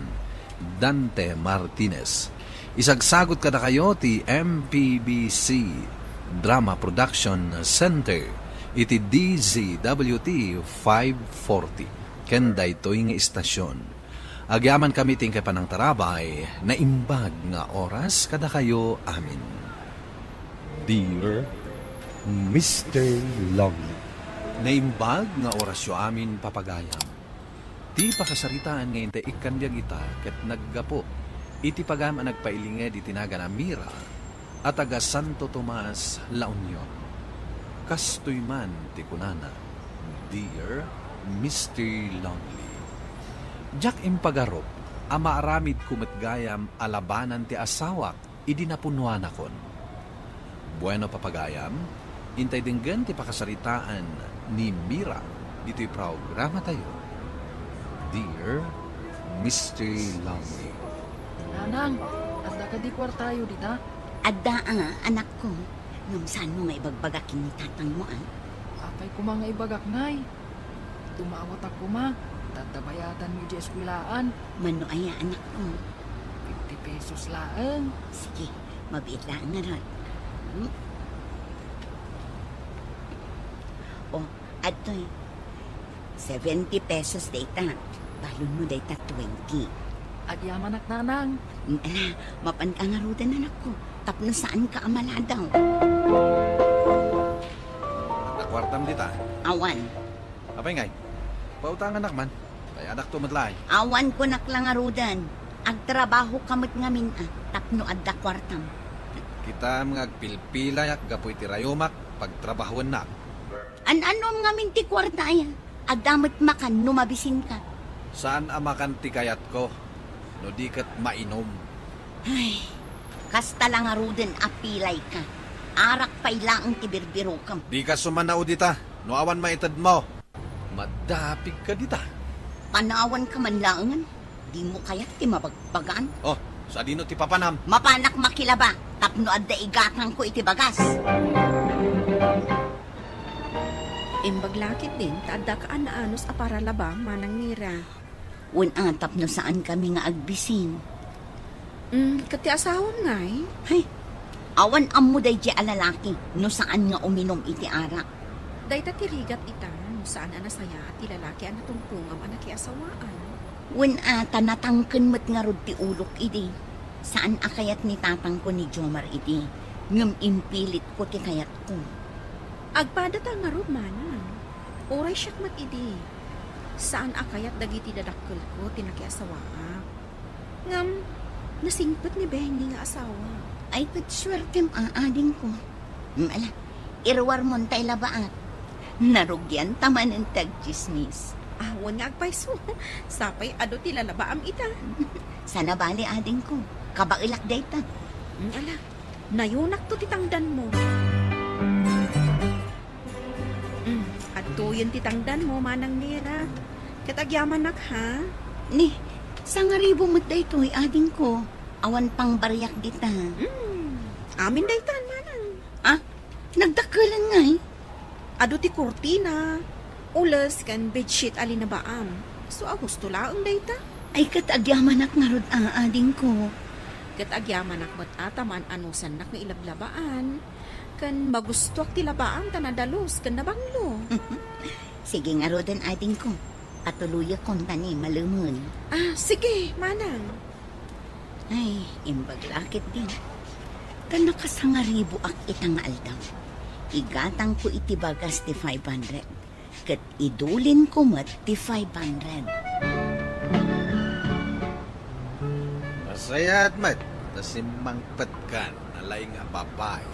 Dante Martinez. Isagsagot kada kayo ti MPBC Drama Production Center, iti DZWT 540. Ken daytoy nga istasyon. Agyaman kami tingkay panang tarabay na imbag nga oras kada kayo amin. Dear Mr. Lonely. Naimbag nga orasyo amin papagayam. Ti pakasaritaan ngayon ta ikandyag ita ket naggapo. Iti pagama nagpailinga di tinaga na Mira at taga Santo Tomas, La Union. Kastoy man ti kunana, Dear Mr. Lonely. Jack impagarop, ama aramid kumatgayam alabanan ti asawak, idinapunuan akon. Bueno papagayam, intay dinggan ti pakasaritaan ni Mira, ito'y programa tayo. Dear Mr. Lonely. Nanang, adda ka di kwartayo dita? Adda anak ko. Nung saan mo nga ibagbaga kinitatang mo Apay ko mga ibagak ngay. Tumawat ako ma. Tatabayatan mo di eskwilaan. Mano ay anak ko. 50 pesos laang. Sige, mabiit lang na ron. Atoy, 70 pesos data. Balon mo data 20. Agyaman ak nanang. Mapan ka nga rudan anak ko. Tapno saan ka amaladaw? Nakwartam dita. Awan. Apay ngay, pautangan nak man. Kaya anak tumadlay. Awan ko naklang arudan. Agtrabaho kamot ngamin tapno adda kwartam. Kita mga agpilpilay ak gapoy ti rayumak pagtrabahuan na. Anom ngamin ti kwarta ay. Agdamot makan numabisin ka. Saan amakan ti kayat ko? No di kat mainom. Ay, kasta lang arudan apilay ka. Arak pailaang ti birbiro kam. Di ka sumanao dita. No awan maitad mo. Madapig ka dita. Panawan ka man langan. Di mo kaya't ti mabagbagan. Oh, sa dino ti papanam. Mapanak makilaba. Tapno adda igatang ko iti bagas. Imbaglakit din, tadda ka anaanos a para laba manang nira. Tapno saan kami nga agbisin. Kati asawam ngay. Hay, awan ammo day di alalaki no saan nga uminom iti arak. Dayta tirigat ita, no saan anasaya at ilalaki ang natungkung ang anak asawaan. Tanatangken met nga rod ti ulok idi. Saan akayat ni tatang ko ni Jomar idi. Ngem impilit ko ti kayat ko. Agpada ta nga rod manan. Oray siyak mat idi. Saan akayat dagiti dadakkel ko tinakiasawaa. Ngam, nasingpet ni Benny nga asawa. Ay, kat swertem aading ko. Mala, irwar mon tay labaat. Narugyan taman ang tag-chismis. Awan nga agpaiso. Sapay ado ti lalabaam ita. Sana bali ading ko. Kabailak dayta. Ala, nayunak to titangdan mo. Adto yun titangdan mo, manang nira. Katagyaman nak, ha? Ni, sa nga ribo mo't daytoy ading ko. Awan pang baryak dita. Amin daytan, manang. Nagdakalan nga eh. Ado ti kurtina. Ulas kan bedsheet alin na baam. So, gusto laang dayta. Ay, katagyaman ak nga rod ading ko. Katagyaman ak ba't ataman anusan nak nga ilablabaan. Kan magustuak ti labaan tanadalos kan nabanglo. Sige nga rodan ading ko. Patuloy akong tani malumun. Sige, manang. Ay, imbaglakit din. Kanakasangaribo ak itang aldaw. Igatang ko iti bagas ti 500. Kat idulin ko mat ti 500. Masaya at mat. Nasimangpat ka. Nalay nga babae.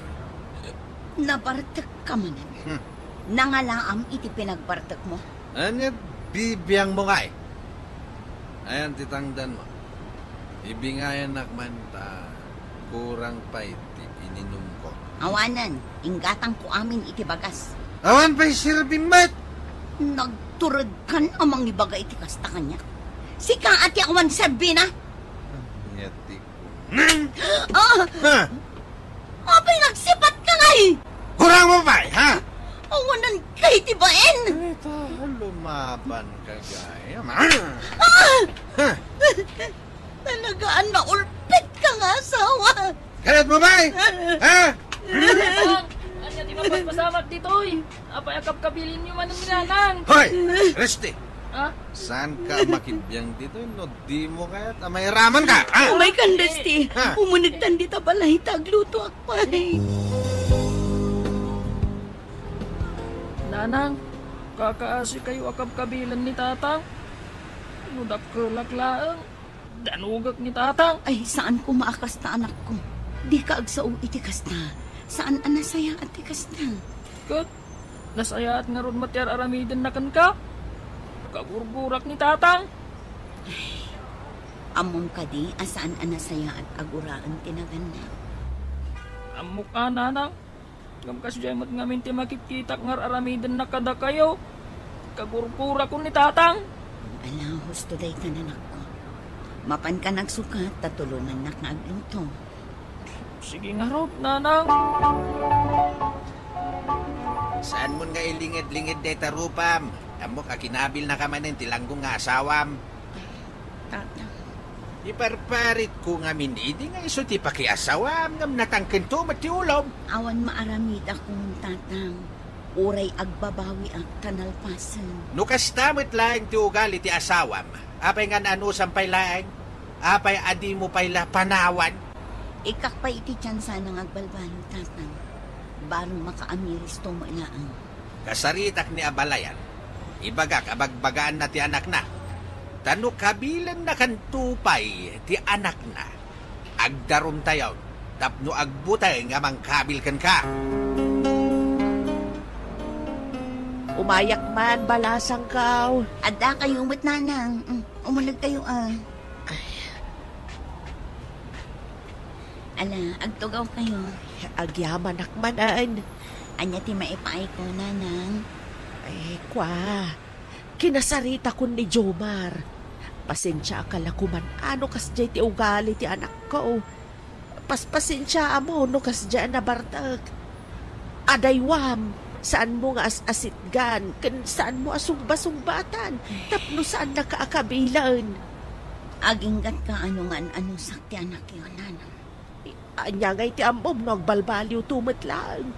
Nabartak ka manan. Nangalaam iti pinagbartak mo. Ano bibiyang mo nga eh. Ayan titangdan mo. Ibingayan nakman ta. Kurang pa iti ininom ko. Awanan, inggatang ko amin iti bagas. Awan pa'y sirbing mat. Nagturod kan amang ibaga iti kasta kanya. Sika ati awan sabi na. Ngati ko. Abay nagsipat ka nga eh. Kurang mo ba ha? Awanan kay tibain. Ito, lumaban ka gaya. Talagaan maulpit ka nga asawa. Kalat mo ba ha? Bang, anya di mapagpasamat ditoy. Apay akap-kabilin nyo man ng minanang. Hoy, Resti. Ha? Saan ka makibiyang dito? No, di mo kaya't may raman ka. Oh my kandesti. Ha? Pumunagtan di tabalay tagluto akpay. Nanang, kakaasi kayo akap-kabilan ni tatang. Nudak laklaang. Danugak ni tatang. Ay, saan ko maakasta anak ko? Di ka agsao iti kasta. Saan anasaya at kasta? Kat, nasaya at nga ron matyar aramidin na kan ka. Kagurgurak ni tatang. Among ka di, asaan anasaya at aguraan tinagan na. Amok ka, nanang. Gamkas jaymat nga minti makikita ngar aramidin na kada kayo. Kagurgurak ko ni tatang. Ala, husto day ka nanak ko. Mapan ka nagsukat, tatulungan nak nga agluto. Sige nga ron, nanang. Saan mo nga ilingid-lingid day tarupam? Amok akinabil na kamanin tilanggong nga asawam. Tata. Iparparit ko nga minidi nga iso ti pakiasawam ngam natangken to matiulom. Awan maaramid akong tatang. Uray agbabawi ang tanalpasan. No kastamit lang ti ugali ti asawam. Apay nga naano sampay lang. Apay adi mo payla panawan. Ikak pa iti tsansa ng agbalbalo, tatang. Barong makaamiris to mo ilaan. Kasaritak ni abalayan. Ibagak abagbagaan na ti anak na. Tano kabilan na kantupay ti anak na. Agdarum tayo. Tapno agbutay nga mangkabil kan ka. Umayak man, balasang kaw. Ada kayo umit nanang. Umulag kayo Ala, agtugaw kayo. Agyaman akmanan. Anya ti maipaay ko, nanang. Ay, kwa. Kinasarita ko ni Jomar. Pasensya ka lakuman. Ano kas jay ti ugali ti anak ko. Paspasensya mo no kas jay na bartag. Adaywam. Saan mo nga asitgan? Saan mo asugba-sugbatan? Tapno saan nakaakabilan? Aginggat ka ano sakti anak yun, nanang. Anya nga iti amom no agbalbaliw tumat lang.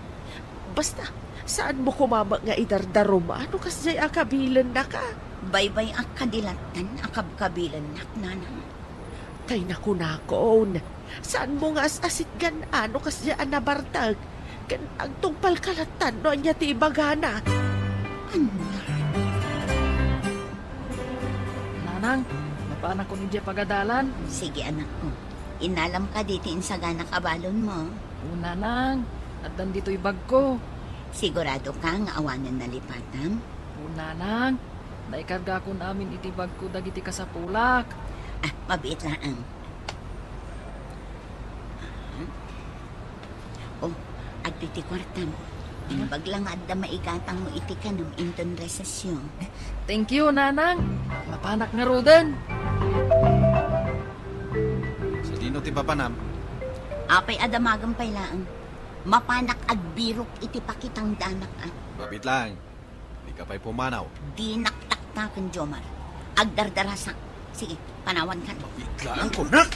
Basta, saan mo kumama nga idardarom? Ano kasi akabilan na ka? Baybay akadilatan, akabkabilan nak, nanang. Kay nakunakon. Saan mo nga asitgan? Ano kasi nabartag? Kan ang tungpal kalatan no anya ti ibagana. Nanang, mapaanak ko ni Jay pagadalan. Sige, anak ko. Inalam ka dito insagana kabalon mo. O nanang, at dandito'y bag ko. Sigurado ka nga awanan na lipatan? O nanang, naikarga ko namin iti bag ko dagiti kasapulak. Mabiit lang. Agpiti kwartam. Inabaglang adda maigatang mo iti ka ng inton resesyon. Thank you, nanang. Mapanak nga roden. Sa dino ti papanam. Apay adamagang pailaan. Mapanak agbirok iti pakitang danak. Babit lang. Di ka pa'y pumanaw. Di naktaktakan, Jomar. Agdardarasak. Sige, panawan ka. Babit lang ko, nak!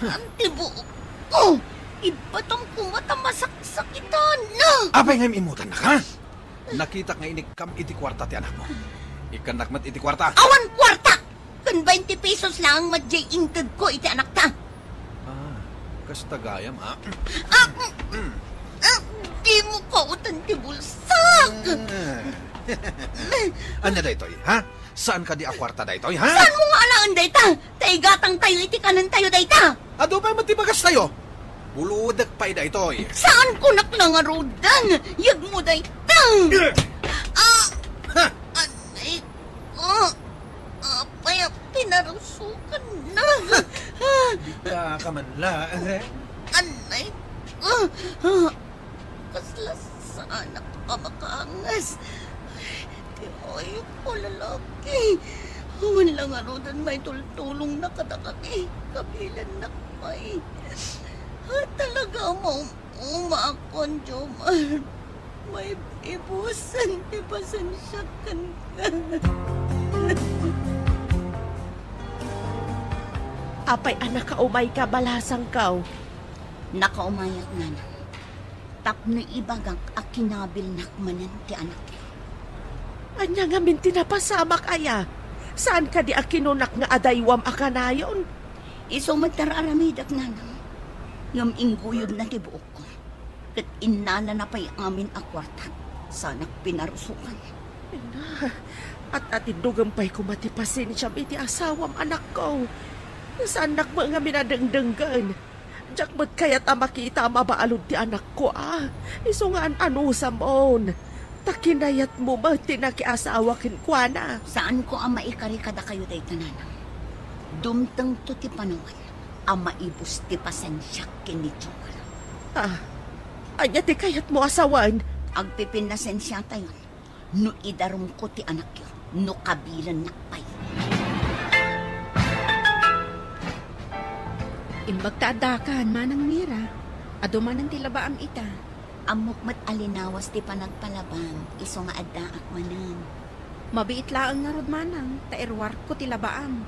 Ang tibuok ko! Iba tong kumata masaksakitan na! Apay ngayon imutan na ka? Nakita nga inikam iti kwarta ti anak mo. Ikan nakmat iti kwarta. Awan kwarta! Kan 20 pesos lang ang madjay ingtad ko iti anak ta. Kastagayam, ha? Di mo kautan ti bulsak! Anya da ito'y, ha? Saan ka di akwarta da ito'y, ha? Saan mo nga alaan da ita? Taigatang tayo iti kanan tayo da ita! Ado pa matibagas tayo? Buludag pa da ito'y. Saan ko naklangarodan? Yag mo da ita! Anay ko! Apay pinarusukan na! Di ka kamanla, Anay ko! Kaslas sa anak ka makaangas. Ay, ko lalaki. Walang arudan may tultulong na katakaki. Kabilan na may. Talaga mo umakon, Jomar. May ibusan, ipasensyakan ka. Apay anak ka umay ka balasang kaw. Nakaumayak na na. Tapno ibagak akinabil nakmanan ti anak. Anya nga minti na pasamak aya. Saan ka di akinunak nga adaywam akanayon? Iso magtararamidak na na. Ngam ingguyod na tibuok ko. Kat inana na pa'y amin akwarta. Sanak pinarusukan. At atindugang pa'y kumatipasin siya iti asawam anak ko. Saan nakma nga minadengdenggan? Diyak mo't kaya't makita mabaalod ti anak ko Iso nga anusa mon. Takinayat mo ba tinakiasawa kinkwana? Saan ko ang maikarikada kayo day tananang? Dumtang to ti panawan. Ang maibus ti pasensyak kinitsura. Anya ti kayat mo asawan? Agpipin na sensya tayo. No idarum ko ti anak yun. No kabilan nakpay. Imbagtaadakan, manang mira. Adumanan ti labaam ita. Amok mat alinawas ti panagpalabang. Iso nga adda akmanan. Mabiit laang nga rod manang. Tairwar ko ti labaam.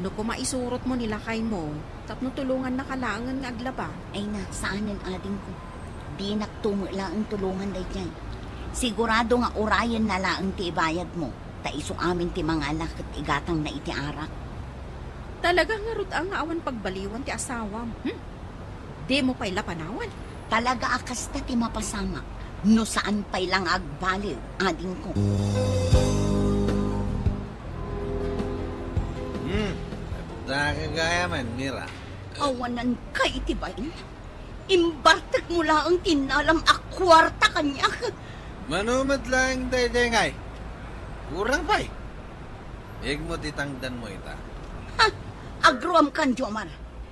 No kumaisurot mo nilakay mo, tapno tulungan na kalaangan nga aglaba. Ay na, saanan ading ko. Di naktungo lang ang tulungan day dyan. Sigurado nga orayan na lang ti ibayad mo. Taiso amin ti mga alak at igatang na iti arak. Talaga nga rut ang awan pagbaliwan ti asawam. Di mo pa'y lapanawan. Talaga akas ta ti mapasama. No saan pa'y lang agbaliw, ading ko. Nakagaya man, Mira. Awanan ka itibayin. Imbartag mo lang tinalam akwarta kanya. Manumat lang dayengay. Kurang pa'y. Ig mo titangdan mo ita. Ha? Agruam kan, Jomar.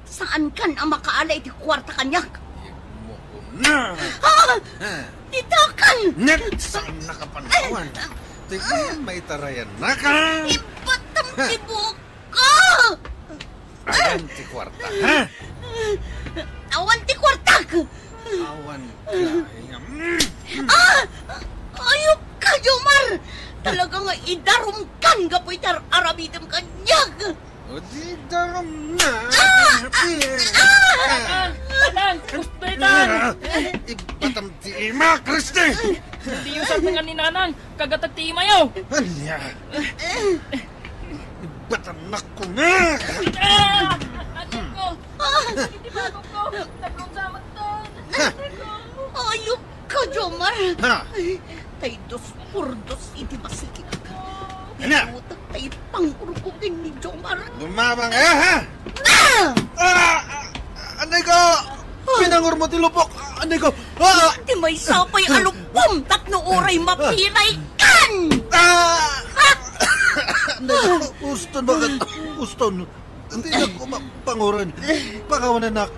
Saan kan ang makaalay ti kwarta kanya? Ig mo ko na. Ha? Titakan! Net! Saan nakapanawan? Tignan may tarayan na ka! Ibatam tibok ka! Awan ti kwarta, ha? Awan ti kwarta! Awan ka. Ayok ka, Jomar! Talaga nga idarumkan ka po itar arabidam kanyag! O di daram na! Tanang! Gusto itan! Ibatam ti ima, Kristi! Hindi yung sa nga ni Nanang, kagatag ti imayaw! Alya! Ibatam na ko na! Anak ko! Hindi bago ko! Nagkong Ayok ka, Jomar! Ha? Tay dos por dos iti masikit ka. Ano? Utak tay pangurkukin ni Jomar. Lumabang ha? Anay ko! Pinangur mo ti lupok! Anay ko! Di may sapay alupom! Tatno oray mapiray kan! Anay ko! Uston bakit? Uston! Hindi na ko mapanguran. Pakawan anak.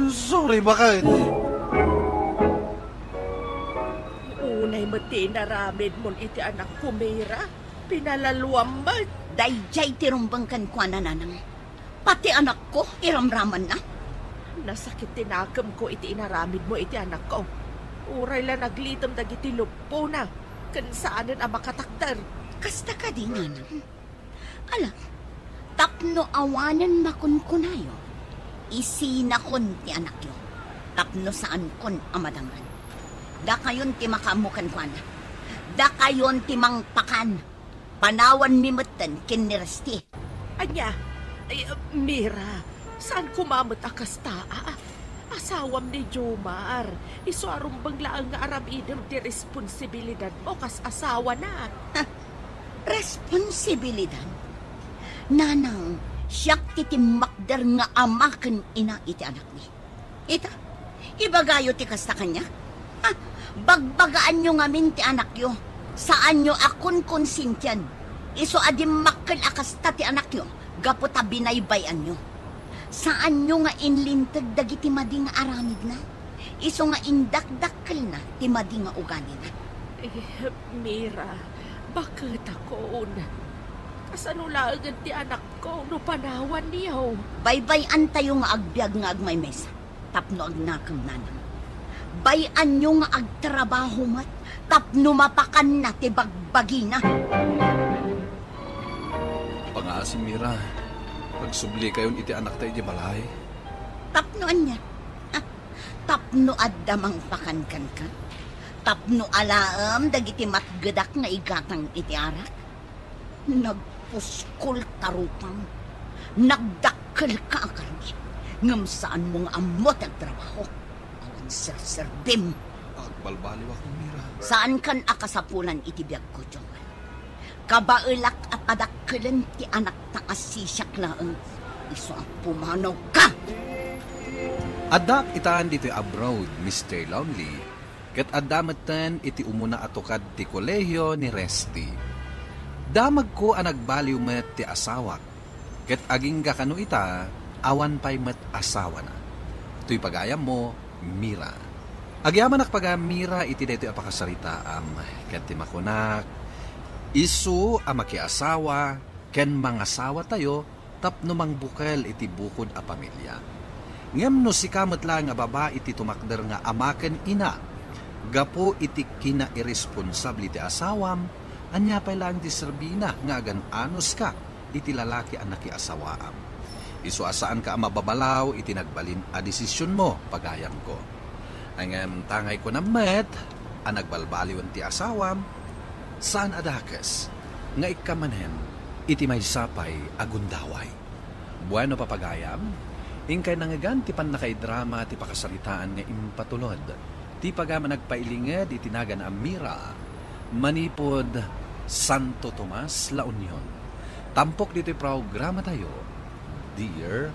Sorry bakit? Unay mati naramid mo iti anak ko, Mira. Pinalaluam ba? Dayjay tirumbang kan kwa na nanang. Pati anak ko, iramraman na. Nasakit tinakam ko iti inaramid mo iti anak ko. Uray lang naglitam dagiti lupo na. Kansaanan ang makataktar. Kasta ka di nanang. Alam, tapno awanan makunkunayo. Isinakon ti anak yo. Tapno saan kon amadangan. Da kayon ti makamukan kwa na. Da kayon ti mangpakan. Panawan mi matan kinirasti. Anya, Mira, saan kumamot akas taa? Asawam ni Jomar. Isuarum banglaang nga arabidam ti responsibilidad mo kas asawa na. Responsibilidad? Nanang, siyak ti makder nga amaken ina iti anak ni. Ita, ibagayo ti kasta kanya? Bagbagaan nyo ngamin ti anak yo. Saan nyo akon konsintyan? Iso adim makkel akas ta ti anak yo. Gapo ta binaybayan nyo. Saan nyo nga inlintag dagiti madi nga aramid na? Iso nga indakdakkel na ti madi nga ugali na. Mira, bakit ako una? Kasano laagad ti anak ko no panawan niyo? Baybayan tayo nga agbyag nga agmay mesa. Tapno agnakam nanang. Bayan nyo nga agtrabaho mat. Tapno mapakan na ti bagbagi na. Pangasin, Mira. Pagsubli kayon iti anak tayo di balay. Tapnoan niya. Tapno addamang pakankan ka. Tapno alaam dagiti matgadak nga igatang iti arak. Nagpuskol tarupang. Nagdakkel ka akarni. Ngam saan mo nga amot ang trabaho. Awan sir-sirbim. Agbalbaliw ako, Mira. Saan kan akasapulan iti biyag ko, Jomar? Kabailak at adakkelan ti anak ta asisyak laeng. Iso ang pumanaw ka! Adak itaan dito abroad, Mr. Lonely. Ket adamatan iti umuna atukad ti kolehiyo ni Resty. Damag ko ang nagbaliw met ti asawak. Ket aging gakano ita, awan pa'y met asawa na. Tuy pagayam mo, Mira. Agyaman nakpaga Mira iti dito apakasarita ket ti makunak. Isu ang makiasawa, ken mangasawa tayo, tapno mangbukel iti bukod a pamilya. Ngem no si kamot lang nga baba iti tumakder nga amaken ina, gapo iti kina irresponsable ti asawam, anya pa lang ti serbina nga agan anos ka iti lalaki ang nakiasawaam. Isu asaan ka mababalaw iti nagbalin a desisyon mo, pagayam ko. Ang tangay ko na met, ang nagbalbaliwan ti asawam, saan adakas, nga ikamanen, iti may sapay agundaway. Bueno papagayam, ingkay nangagan ti pan nakaidrama ti pakasaritaan nga impatulod. Ti pagama nagpailinged itinagan Amira, manipod Santo Tomas, La Union. Tampok dito programa tayo, Dear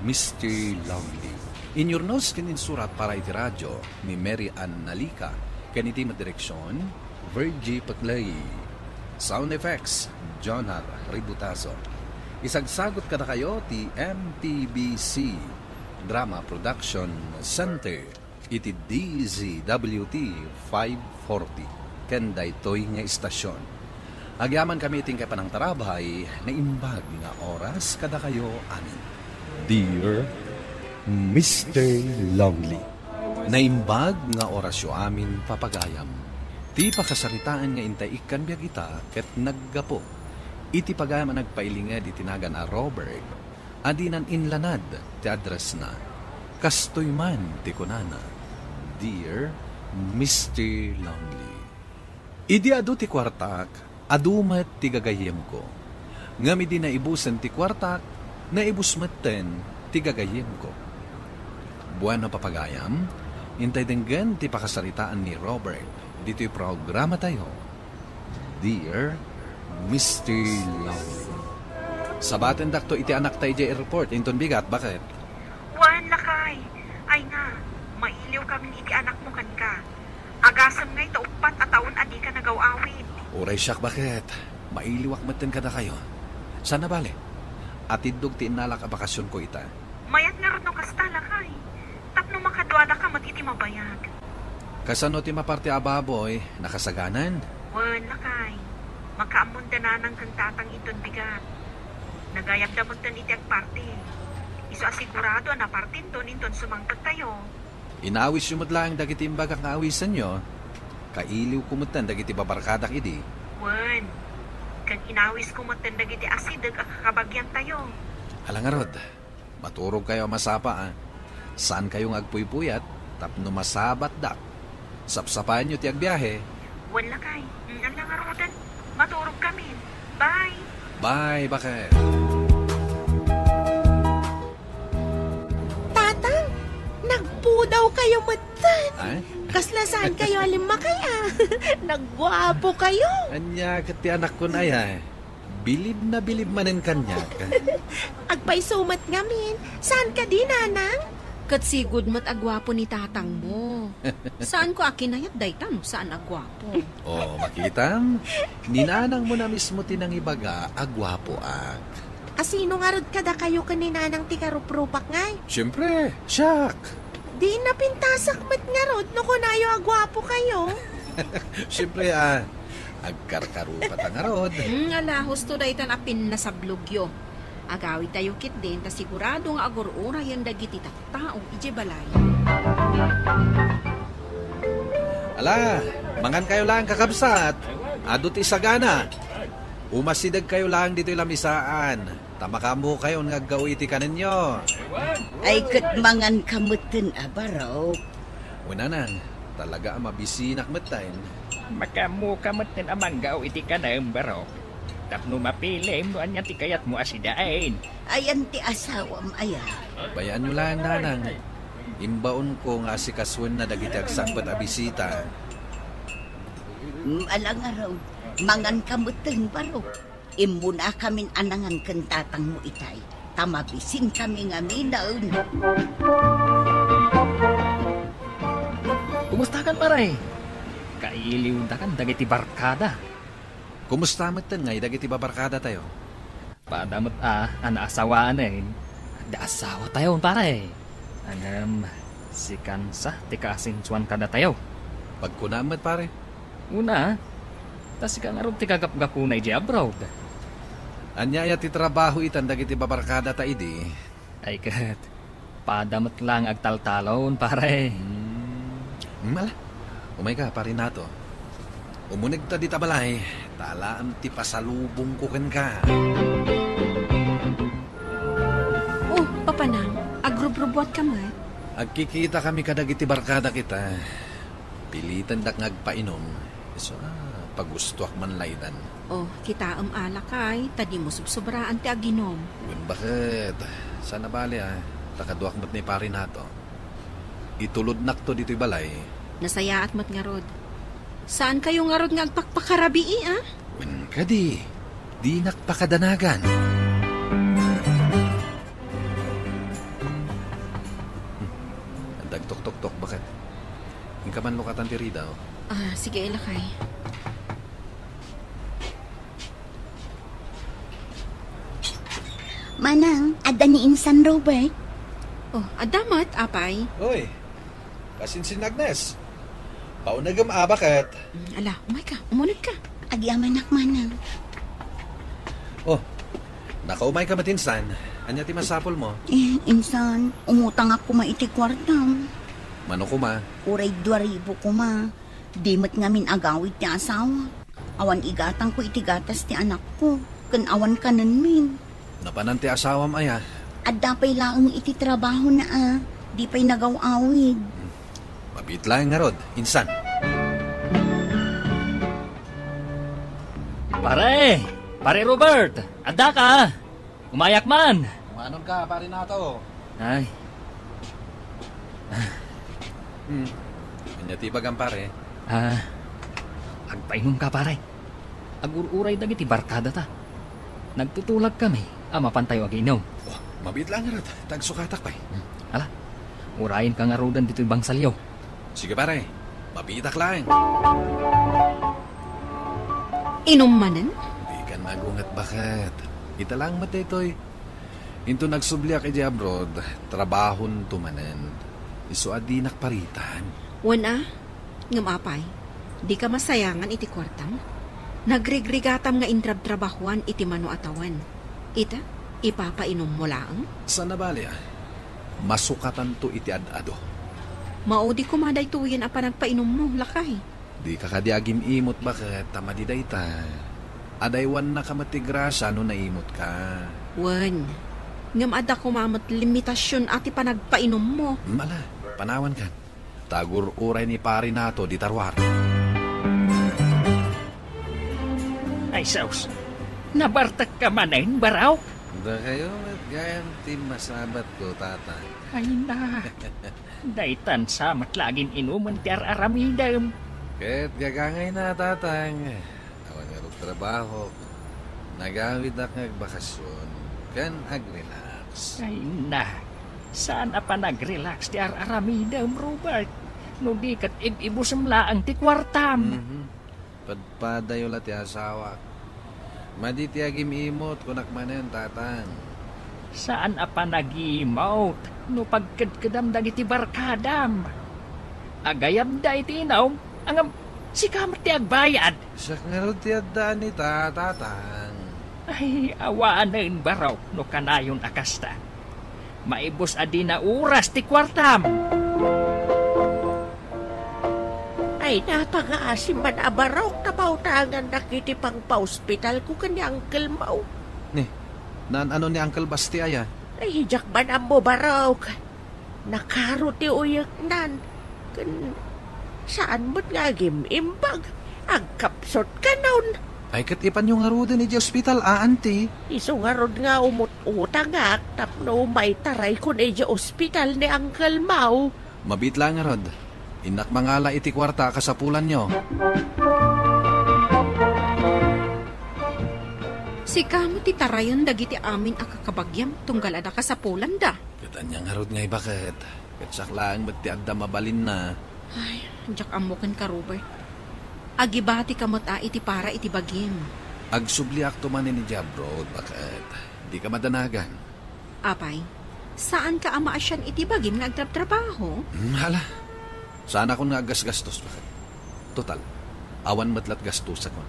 Mr. Lonely. In your notes kininsurat para iti radyo ni Mary Ann Nalica, kaniti madireksyon, Virgie Paglay. Sound effects, Jonar Ributaso. Isagsagot ka na kayo ti MTBC Drama Production Center iti DZWT 540 kenday toy nga istasyon. Agyaman kami iting kay panang tarabay na imbag nga oras kada kayo amin. Dear Mr. Lonely. Naimbag nga orasyo amin papagayam. Ti pakasaritaan nga intay ikan biya kita ket naggapo. Iti pagayam nagpailinged itinagan a Robert. Adinan inlanad ti address na. Kastoy man ti kunana. Dear Mr. Lonely. Idi adu ti kwartak, adumat ti gagayem ko. Ngami di naibusan ti kwartak, naibusmaten ti gagayem ko. Buwan na papagayam, intay denggan ti pakasaritaan ni Robert. Dito'y programa tayo. Dear Mr. Lonely. Sabaten dakto iti anak tayo di airport. Inton bigat, bakit? Wan lakay. Ay nga, mailiw kami iti anak mo kan ka. Agasam ngay taupat at taon adi ka nagawawin. Uray siyak, bakit? Mailiwak matin ka na kayo. Sana bale? Atidog ti inalak a bakasyon ko ita. Mayat nga rin no kasta lakay. Tapno makadwada ka iti mabayag. Kasano ti maparte ababoy, nakasaganan? Wan lakay. Makaamon dananang kang tatang iton bigat. Nagayab damon tan iti agparte. Iso asigurado na partin ton inton sumangpag tayo. Inawis yung lang dagiti imbag ang awisan nyo. Kailiw kumutan dagiti babarkadak idi. Wan. Kan inawis kumutan dagiti asidag akakabagyan tayo. Alangarod, maturog kayo masapa ah. Saan kayong agpuypuyat, tapno masabat dak. Sapsapahan nyo ti agbiyahe. Wan lakay. Ang langarodan. Maturog kami. Bye. Bye, bakit? Tatang, nagpudaw kayo matan. Ay? Kaslasaan kayo alima kaya. Nagwapo kayo. Anya, kati anak ko na ya. Bilib na bilib manin kanya. Agpay-sumat ngamin. Saan ka di, nanang? Katsigod mat agwapo ni tatang mo. Saan ko akinayat daytam? Saan agwapo? Oh, makitam? Ninanang mo na mismo tinangibaga, agwapo ag. Asino nga rod kada kayo kaninanang tikarup-rupak ngay? Siyempre, siyak. Di napintasak mat nga rod no kunayo agwapo kayo. Siyempre agkarkarupat ang arod. Alahos to daytan apin nasablugyo. Agawi tayo kit din, ta sigurado nga agor-ura yan dagiti tao, ije balay. Ala, mangan kayo lang kakabsat. Adot isagana. Umasidag kayo lang dito lamisaan. Tamakamo kayo ngaggaw iti kaninyo. Ay katmangan kamutin abaraw. Unanan, talaga mabisinak matayin. Makamu kamutin amanggaw iti kanang baro. Tapno mapili mo anya ti kayat mo asidain. Ayan ti asawam aya. Bayaan nyo lang, nanang. Imbaon ko nga si kaswen na dagiti agsangpat a bisita. Alang araw, mangan kamutin baro. Imuna kamin anangan kan tatang mo itay. Tamabisin kami nga minaon. Kumusta kan paray? Kailiw da kan dagiti barkada. Kumusta matan nga, dagiti babarkada tayo? Padamot anaasawa na eh. Da asawa tayo, pare. Si Kansa, tika asinsuan ka na tayo. Pagkunamat, pare? Una, tas ka nga rin tika gap-gapo na iji abroad. Anya ti trabaho itan dagiti babarkada ta idi. Ay kat, padamot lang agtaltalon, pare. Mala, umay ka, pare nato. Umunig ta di tabalay, talaan ti pasalubong ko ken ka. Oh, papanang, agrub-rubwat ka man. Agkikita kami kadagiti barkada kita. Pilitan dak ngagpainom. So, pagusto ak man laydan. Oh, kita alakay, tadi mo subsobraan ti aginom. Wen bakit? Sana bali takaduak mat ni pari nato. Itulod nak to dito'y balay. Nasaya at mat nga rod. Saan kayo nga rod nga agpakpakarabii, Wen kadi, di nakpakadanagan. Dagtok-tok-tok, bakit? Ingkaman mo katan ti Rida, sige, ilakay. Manang, ada ni Insan Robert. Oh, adamat, apay. Oy, kasinsin Agnes. Paunagam bakit? Ala, umay ka, umunod ka. Agyaman manang. Oh, nakaumay ka matinsan. Anya ti masapol mo? Insan, umutang ako maiti kwartam. Mano ko ma? Uray 2,000 ko ma. Di mat ngamin agawid ti asawa. Awan igatang ko iti gatas ti anak ko. Kan awan kanan min. Napanan ti asawam aya. At dapay laang iti trabaho na Di pa'y nagaw-awid. Mabit lang nga rod, insan. Pare Robert, adda ka. Umayak man. Umanon ka, pare nato. Ay. Kanya tibag ang pare. Agpainom ka pare. Agururay dagiti barkada ta. Nagtutulag kami, mapantayo aginom. Oh, mabit lang nga rod, tagsukatak pa'y. Ala, urayin ka nga rodan dito'y bang salyaw. Sige pare, mabitak lang. Inom manen? Di ka nagungat bakit. Ita lang matetoy. Into nagsubliak iti abroad, trabahon tumanen. Iso adi nakparitan. Wana, ngamapay, di ka masayangan iti kwartam. Nagrigrigatam nga intrab-trabahuan iti mano atawan. Ita, ipapainom mo lang? Sana bali masukatan to iti ad-ado. Maudi kumaday tuyin apa nagpainom mo, lakay. Di ka kadiagim imot bakit tamadiday ta. Adaywan na kamatigrasa no naimot ka. Wan, ngam ada kumamat limitasyon ati pa nagpainom mo. Mala, panawan kan. Tagur uray ni pari nato di tarwar. Ay saus, nabartak ka manayin baraw? Da kayo at gayam ti masabat ko tata. Ay na, daitan samat laging inuman ti ar-aramidam. Ket gagangay na tatang. Awan nga rog trabaho. Nagawid ak nagbakasyon. Kan ag-relax. Ay na, saan pa nag-relax ti ar-aramidam, Robert? No di kat ibusam laang ti kwartam. Padpadayo la ti asawa. Maditi agim imot kunak manen tatang. Saan pa nag-imot? No pagkadkadam dagiti barkadam. Agayam da iti inaw, angam sikamat ti agbayad. Siya nga rin ti addaan ni tatang. Ay, awaanan baraw no kanayon akasta. Maibos adi na oras ti kwartam. Ay, napangaasim man abarok na pautangan nakiti pang pa-hospital ko kanya Uncle Mau. Ano ni Uncle Basti aya? Ay, hijak man ang mo barok. Nakaro ti uyak nan. Saan mo't nga imbag? Agkapsot ka nun. Ay katipan yung harudin ni hospital auntie. Iso nga rod nga umut-utang nga. Tapno may taray ko na hospital ni Uncle Mau. Mabit lang nga rod. Inak mangala iti kwarta kasapulan nyo. Si kamo ti tarayon dagiti amin akakabagyam tunggal ada kasapulan da. Katanya nga rod ngay bakit? Katsak lang ba't ti agda mabalin na? Ay, jak amukan ka, Robert. Agibati kamot iti para iti bagim. Agsubli akto man ni Jabrod, bakit? Di ka madanagan. Apay, saan ka ama asyan iti bagim nga agtrab-trabaho? Hala, sana akong nagasgastos, bakit? Total, awan matlat gastos ako.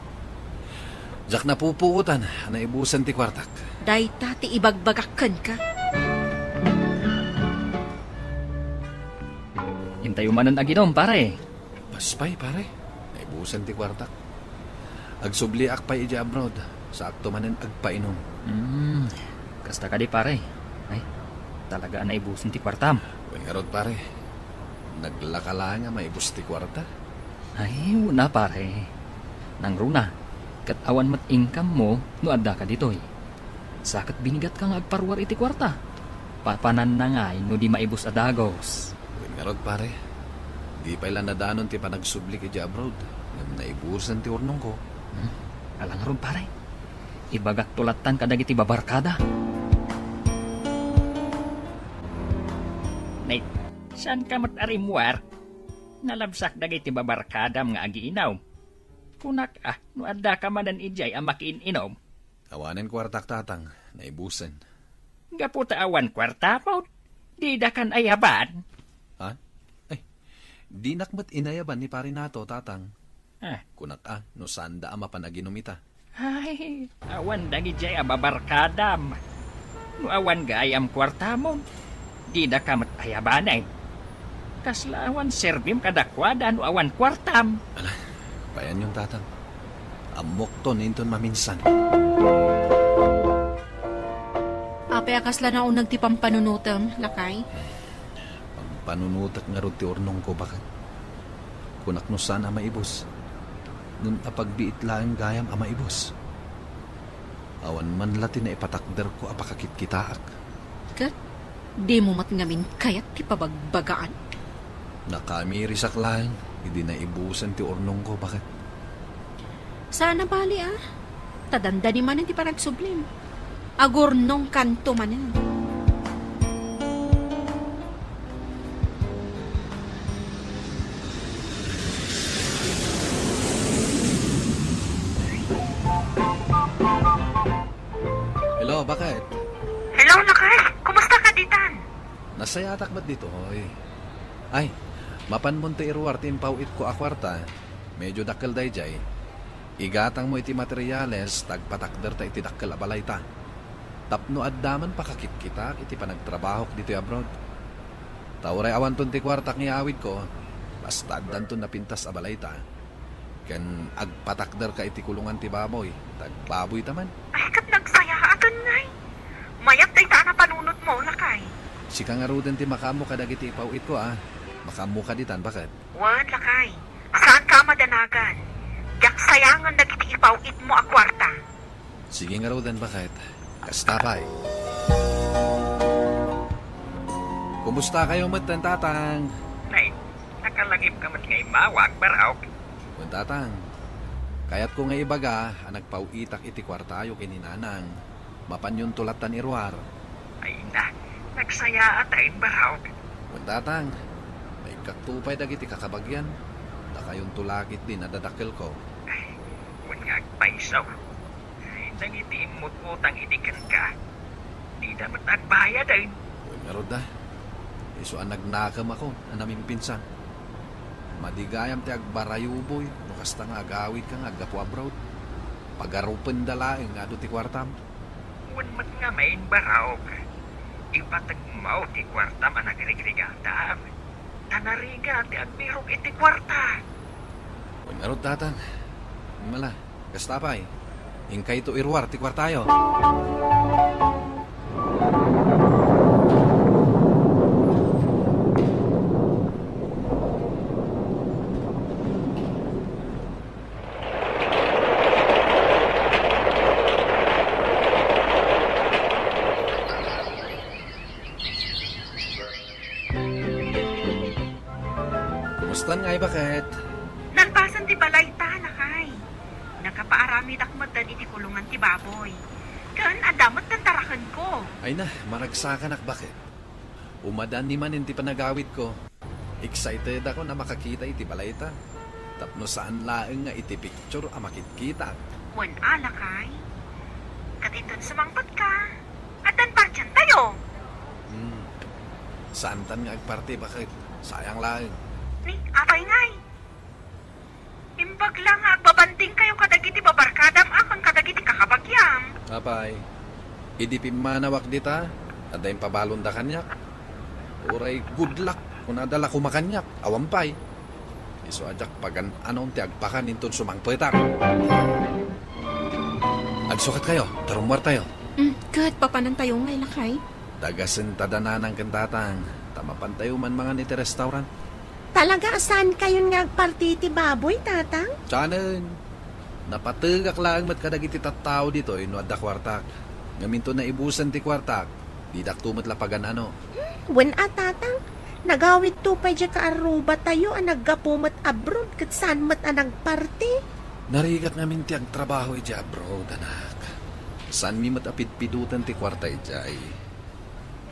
Jak napupuutan, naibusan ti kwartak. Day tati ibagbagakan ka. Hintayo manan aginom, pare. Paspay, pare. Naibusan ti kwartak. Agsubli akpay iti abroad. Sa akto manen agpainom. Kasta ka di, pare. Ay, talaga naibusan ti kwartam. Wen nga rod, pare. Naglakala nga maibus ti kwarta. Ay, una, pare. Nang runa, kat awan mat income mo no adda ka ditoy. Sakat binigat ka nga agparwar iti kwarta. Papanan na nga no di maibus adagos. Ngarod pare, di pa ilan nadanon ti panagsubli kay abroad. Naibusan ti urnong ko. Alang ron pare, ibagat tulatan kadag iti babarkada. Nay, saan ka mat arimwar? Nalabsak dagay ti babarkadam nga agiinaw. Kunak no adda ka manan ijay ang makiin-inom. Awanen kwartak tatang, naibusan. Gaputa awan kwarta po, di dakan ayaban. Ha? Ay, di nakmat inayaban ni pari nato tatang. Kunak no sanda ang mapanaginumita. Ay, awan dagi jay babarkadam. No awan gay am kwarta mo, di dakamat ayabanay. Kaslawan serbim kadakwada no awan kwartam. Ala, payan yung tatang. Amok to ninton maminsan. Apay akasla na unag ti pampanunutan, lakay. Pampanunutak nga ro ti urnong ko bakit. Kunak no sana maibos. Nun apagbiit lang gayam ama ibos. Awan man lati na ipatakder ko apakakit kitaak. Kat, di mo matngamin kayat ti pabagbagaan. Nakamirisak lang, hindi na ibusan ti urnong ko bakit. Sana bali Tadanda ni manin ti panagsublim. Agurnong kanto manin. Hello, bakit? Hello, Lakay. Kumusta ka, Ditan? Nasayatak ba't dito, hoy? Ay, mapan mo ti iruwar ti impawit ko akwarta. Medyo dakkel day jay. Igatang mo iti materyales, tagpatakder ta iti dakkel abalay ta. Tapno addaman pakakit kita iti panagtrabahok dito abroad. Tauray awan ton ti kwartak ni awid ko, basta addan ton napintas abalay ta. Ken agpatakder ka iti kulungan ti baboy, tagbaboy taman. Ay, kat nagsaya aton ngay. Mayat day ta na panunot mo, Lakay. Si kangaruden ti makamo kadag iti ipawit ko Makamo ka ditan, bakit? Wan, Lakay. Saan ka madanagan? Yak sayangan nagiti ipawit mo a kwarta. Sige nga roden, bakit? Kastapay. Kumusta kayo matan, tatang? Nay, nakalagip ka mat ngay mawag baraw. Kung tatang, kayat ko nga ibaga, nagpawitak iti kwartayo kininanang. Mapan yung tulatan irwar. Ay na, nagsaya atayin baraw. Kung tatang, may kaktupay dagiti kakabagyan. Da kayong tulakit din nadadakil ko. Ay, huwag nga agpaisaw. Nangiti imot utang idikan ka. Di dapat agbayad ay. Huwag nga roda. Iso ang nagnakam ako, naming pinsan. Madigayam ti agbarayuboy, nukasta nga agawid ka nga agapu abroad. Pagarupan dalaing nga do ti kwartam. Huwag mat nga main baraw. Ipatag mo ti kwartam ang nagrigrigatam. Tanariga ti agbirog iti kwarta. Huwag nga roda, tatang. Mala, kastapay. Ingkay to irwar ti kwartayo. Kumusta nga bakit? Nagbasan ti balay ta, Lakay. Nakapaarami dakmatan iti kulungan ti baboy. Kan adamat ng tarakan ko. Ay na, maragsakan bakit? Umadan ni manin ti panagawid ko. Excited ako na makakita iti balayta. Tapno saan laeng nga iti picture ang makitkita. Wan Lakay. Katiton sumangpat ka. At dan partyan tayo. Saan tan nga agparte bakit? Sayang laeng. Ni, apay ngay. Imbag lang agbabanding kayo kadagiti babarkadam akang kadagiti kakabagyam. Apay, idipin manawak dita, adayang pabalon da kanyak. Uray good luck kung nadala kumakanyak, awampay. Iso ajak pagan anong ti agpakan inton sumangpetak. Agsukat kayo, tarumwar tayo. Kahit papanan tayo ngay, lakay. Dagasin tadanan ng kantatang, tamapan tayo man mga niti restaurant. Talaga saan kayo nga agparti ti baboy, tatang? Tiyanan, Napatagak lang mat kadag iti tattao dito, no adda kwartak. Ngaminto na ibusan ti kwartak, di daktumot lapagan ano. Wen tatang, nagawid to pa dya ka Aruba tayo ang naggapumat abroad kat saan mat anang party. Narigat namin ti ang trabaho iti abroad, anak. Saan mi mat apidpidutan ti kwarta iti ay.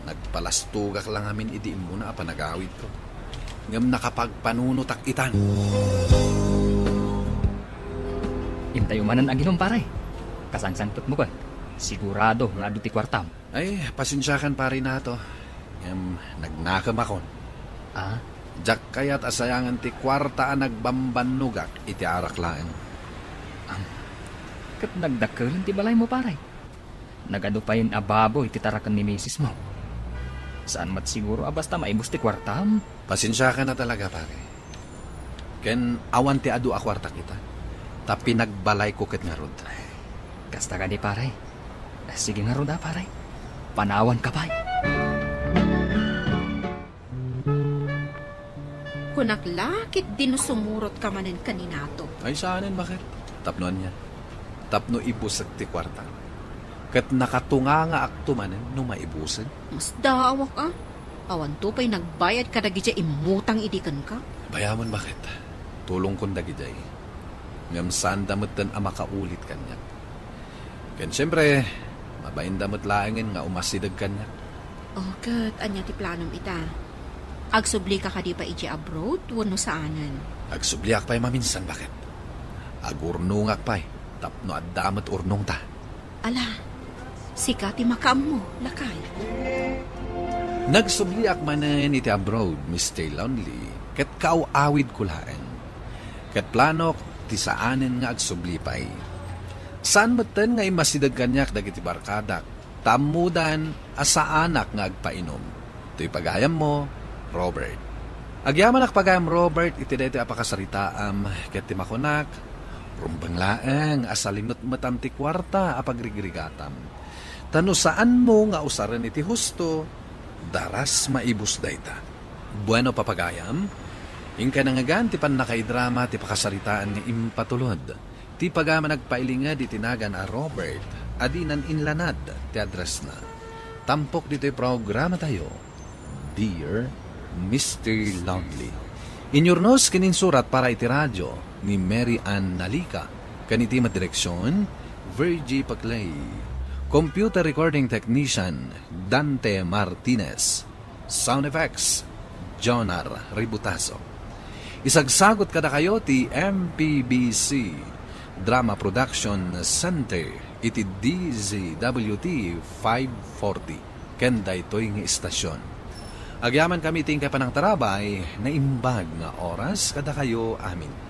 Nagpalastugak lang amin idi muna apa nagawid ko. Ngam nakapagpanunutak itan. Intayo manan ang ginom pare. Kasangsangtot mo ka. Sigurado nga adu ti kwartam. Ay, pasensyakan pare na to. Nagnakam akon. Ah? Jak kayat asayangan ti kwarta ang nagbambanugak iti arak laeng. Kat nagdakalan ti balay mo pare. Nagado pa yun ababo iti tarakan ni misis mo. Saan mat siguro basta maibus ti kwartam? Pasensyakan na talaga pare. Ken awan ti adu a kwarta kita. Tapi nagbalay ko ket nga rod. Kasta ka di pare. Sige nga rod pare. Panawan ka pa. Kunaklakit din sumurot ka manin kaninato. Ay saanin bakit? Tapnon niya. Tapno ibusag ti kwarta. Kat nakatunga nga akto manin no maibusag. Mas daawak ah. Awan to pa'y nagbayad ka dagi dya imutang idikan ka. Bayaman bakit? Tulong kon dagi dya ngam saan damot dan ang makaulit kanya. Ken siyempre, mabayin damot laangin nga umasidag kanya. Oh, kat, anya ti planom ita. Agsubli ka di pa iji abroad, wano saanan. Agsubliak pa'y maminsan bakit? Agurnungak pa'y, tapno at damot urnong ta. Ala, sika ti makaam mo, lakay. Nagsubliak manan iti abroad, Mr. Lonely, ket kaawawid kulaen. Ket planok, ti saanen nga agsubli pa'y. Saan batan nga imasidag kanyak dagiti barkadak, tamudan asa anak nga agpainom. Ito'y pagayam mo, Robert. Agyaman ak pagayam Robert, iti deti apakasaritaam, ket ti makunak, rumbang laeng, asalimot matam ti kwarta, apagrigrigatam. Tano saan mo nga usaran iti husto, daras maibus dayta. Bueno papagayam, ingka nangagan ti pan nakaidrama ti pakasaritaan ni impatulod. Ti pagama nagpailingad itinagan a Robert, adinan inlanad ti address na. Tampok dito'y programa tayo, Dear Mr. Lonely. Inyurnos kininsurat para iti radyo ni Mary Ann Nalika. Kaniti madireksyon, Virgie Paclay. Computer Recording Technician, Dante Martinez. Sound Effects, Jonar Ributaso. Isagsagot kada kayo ti MPBC Drama Production Center iti DZWT 540 kenda ito'y nga istasyon. Agyaman kami tingkay pa ng tarabay na imbag nga oras kada kayo amin.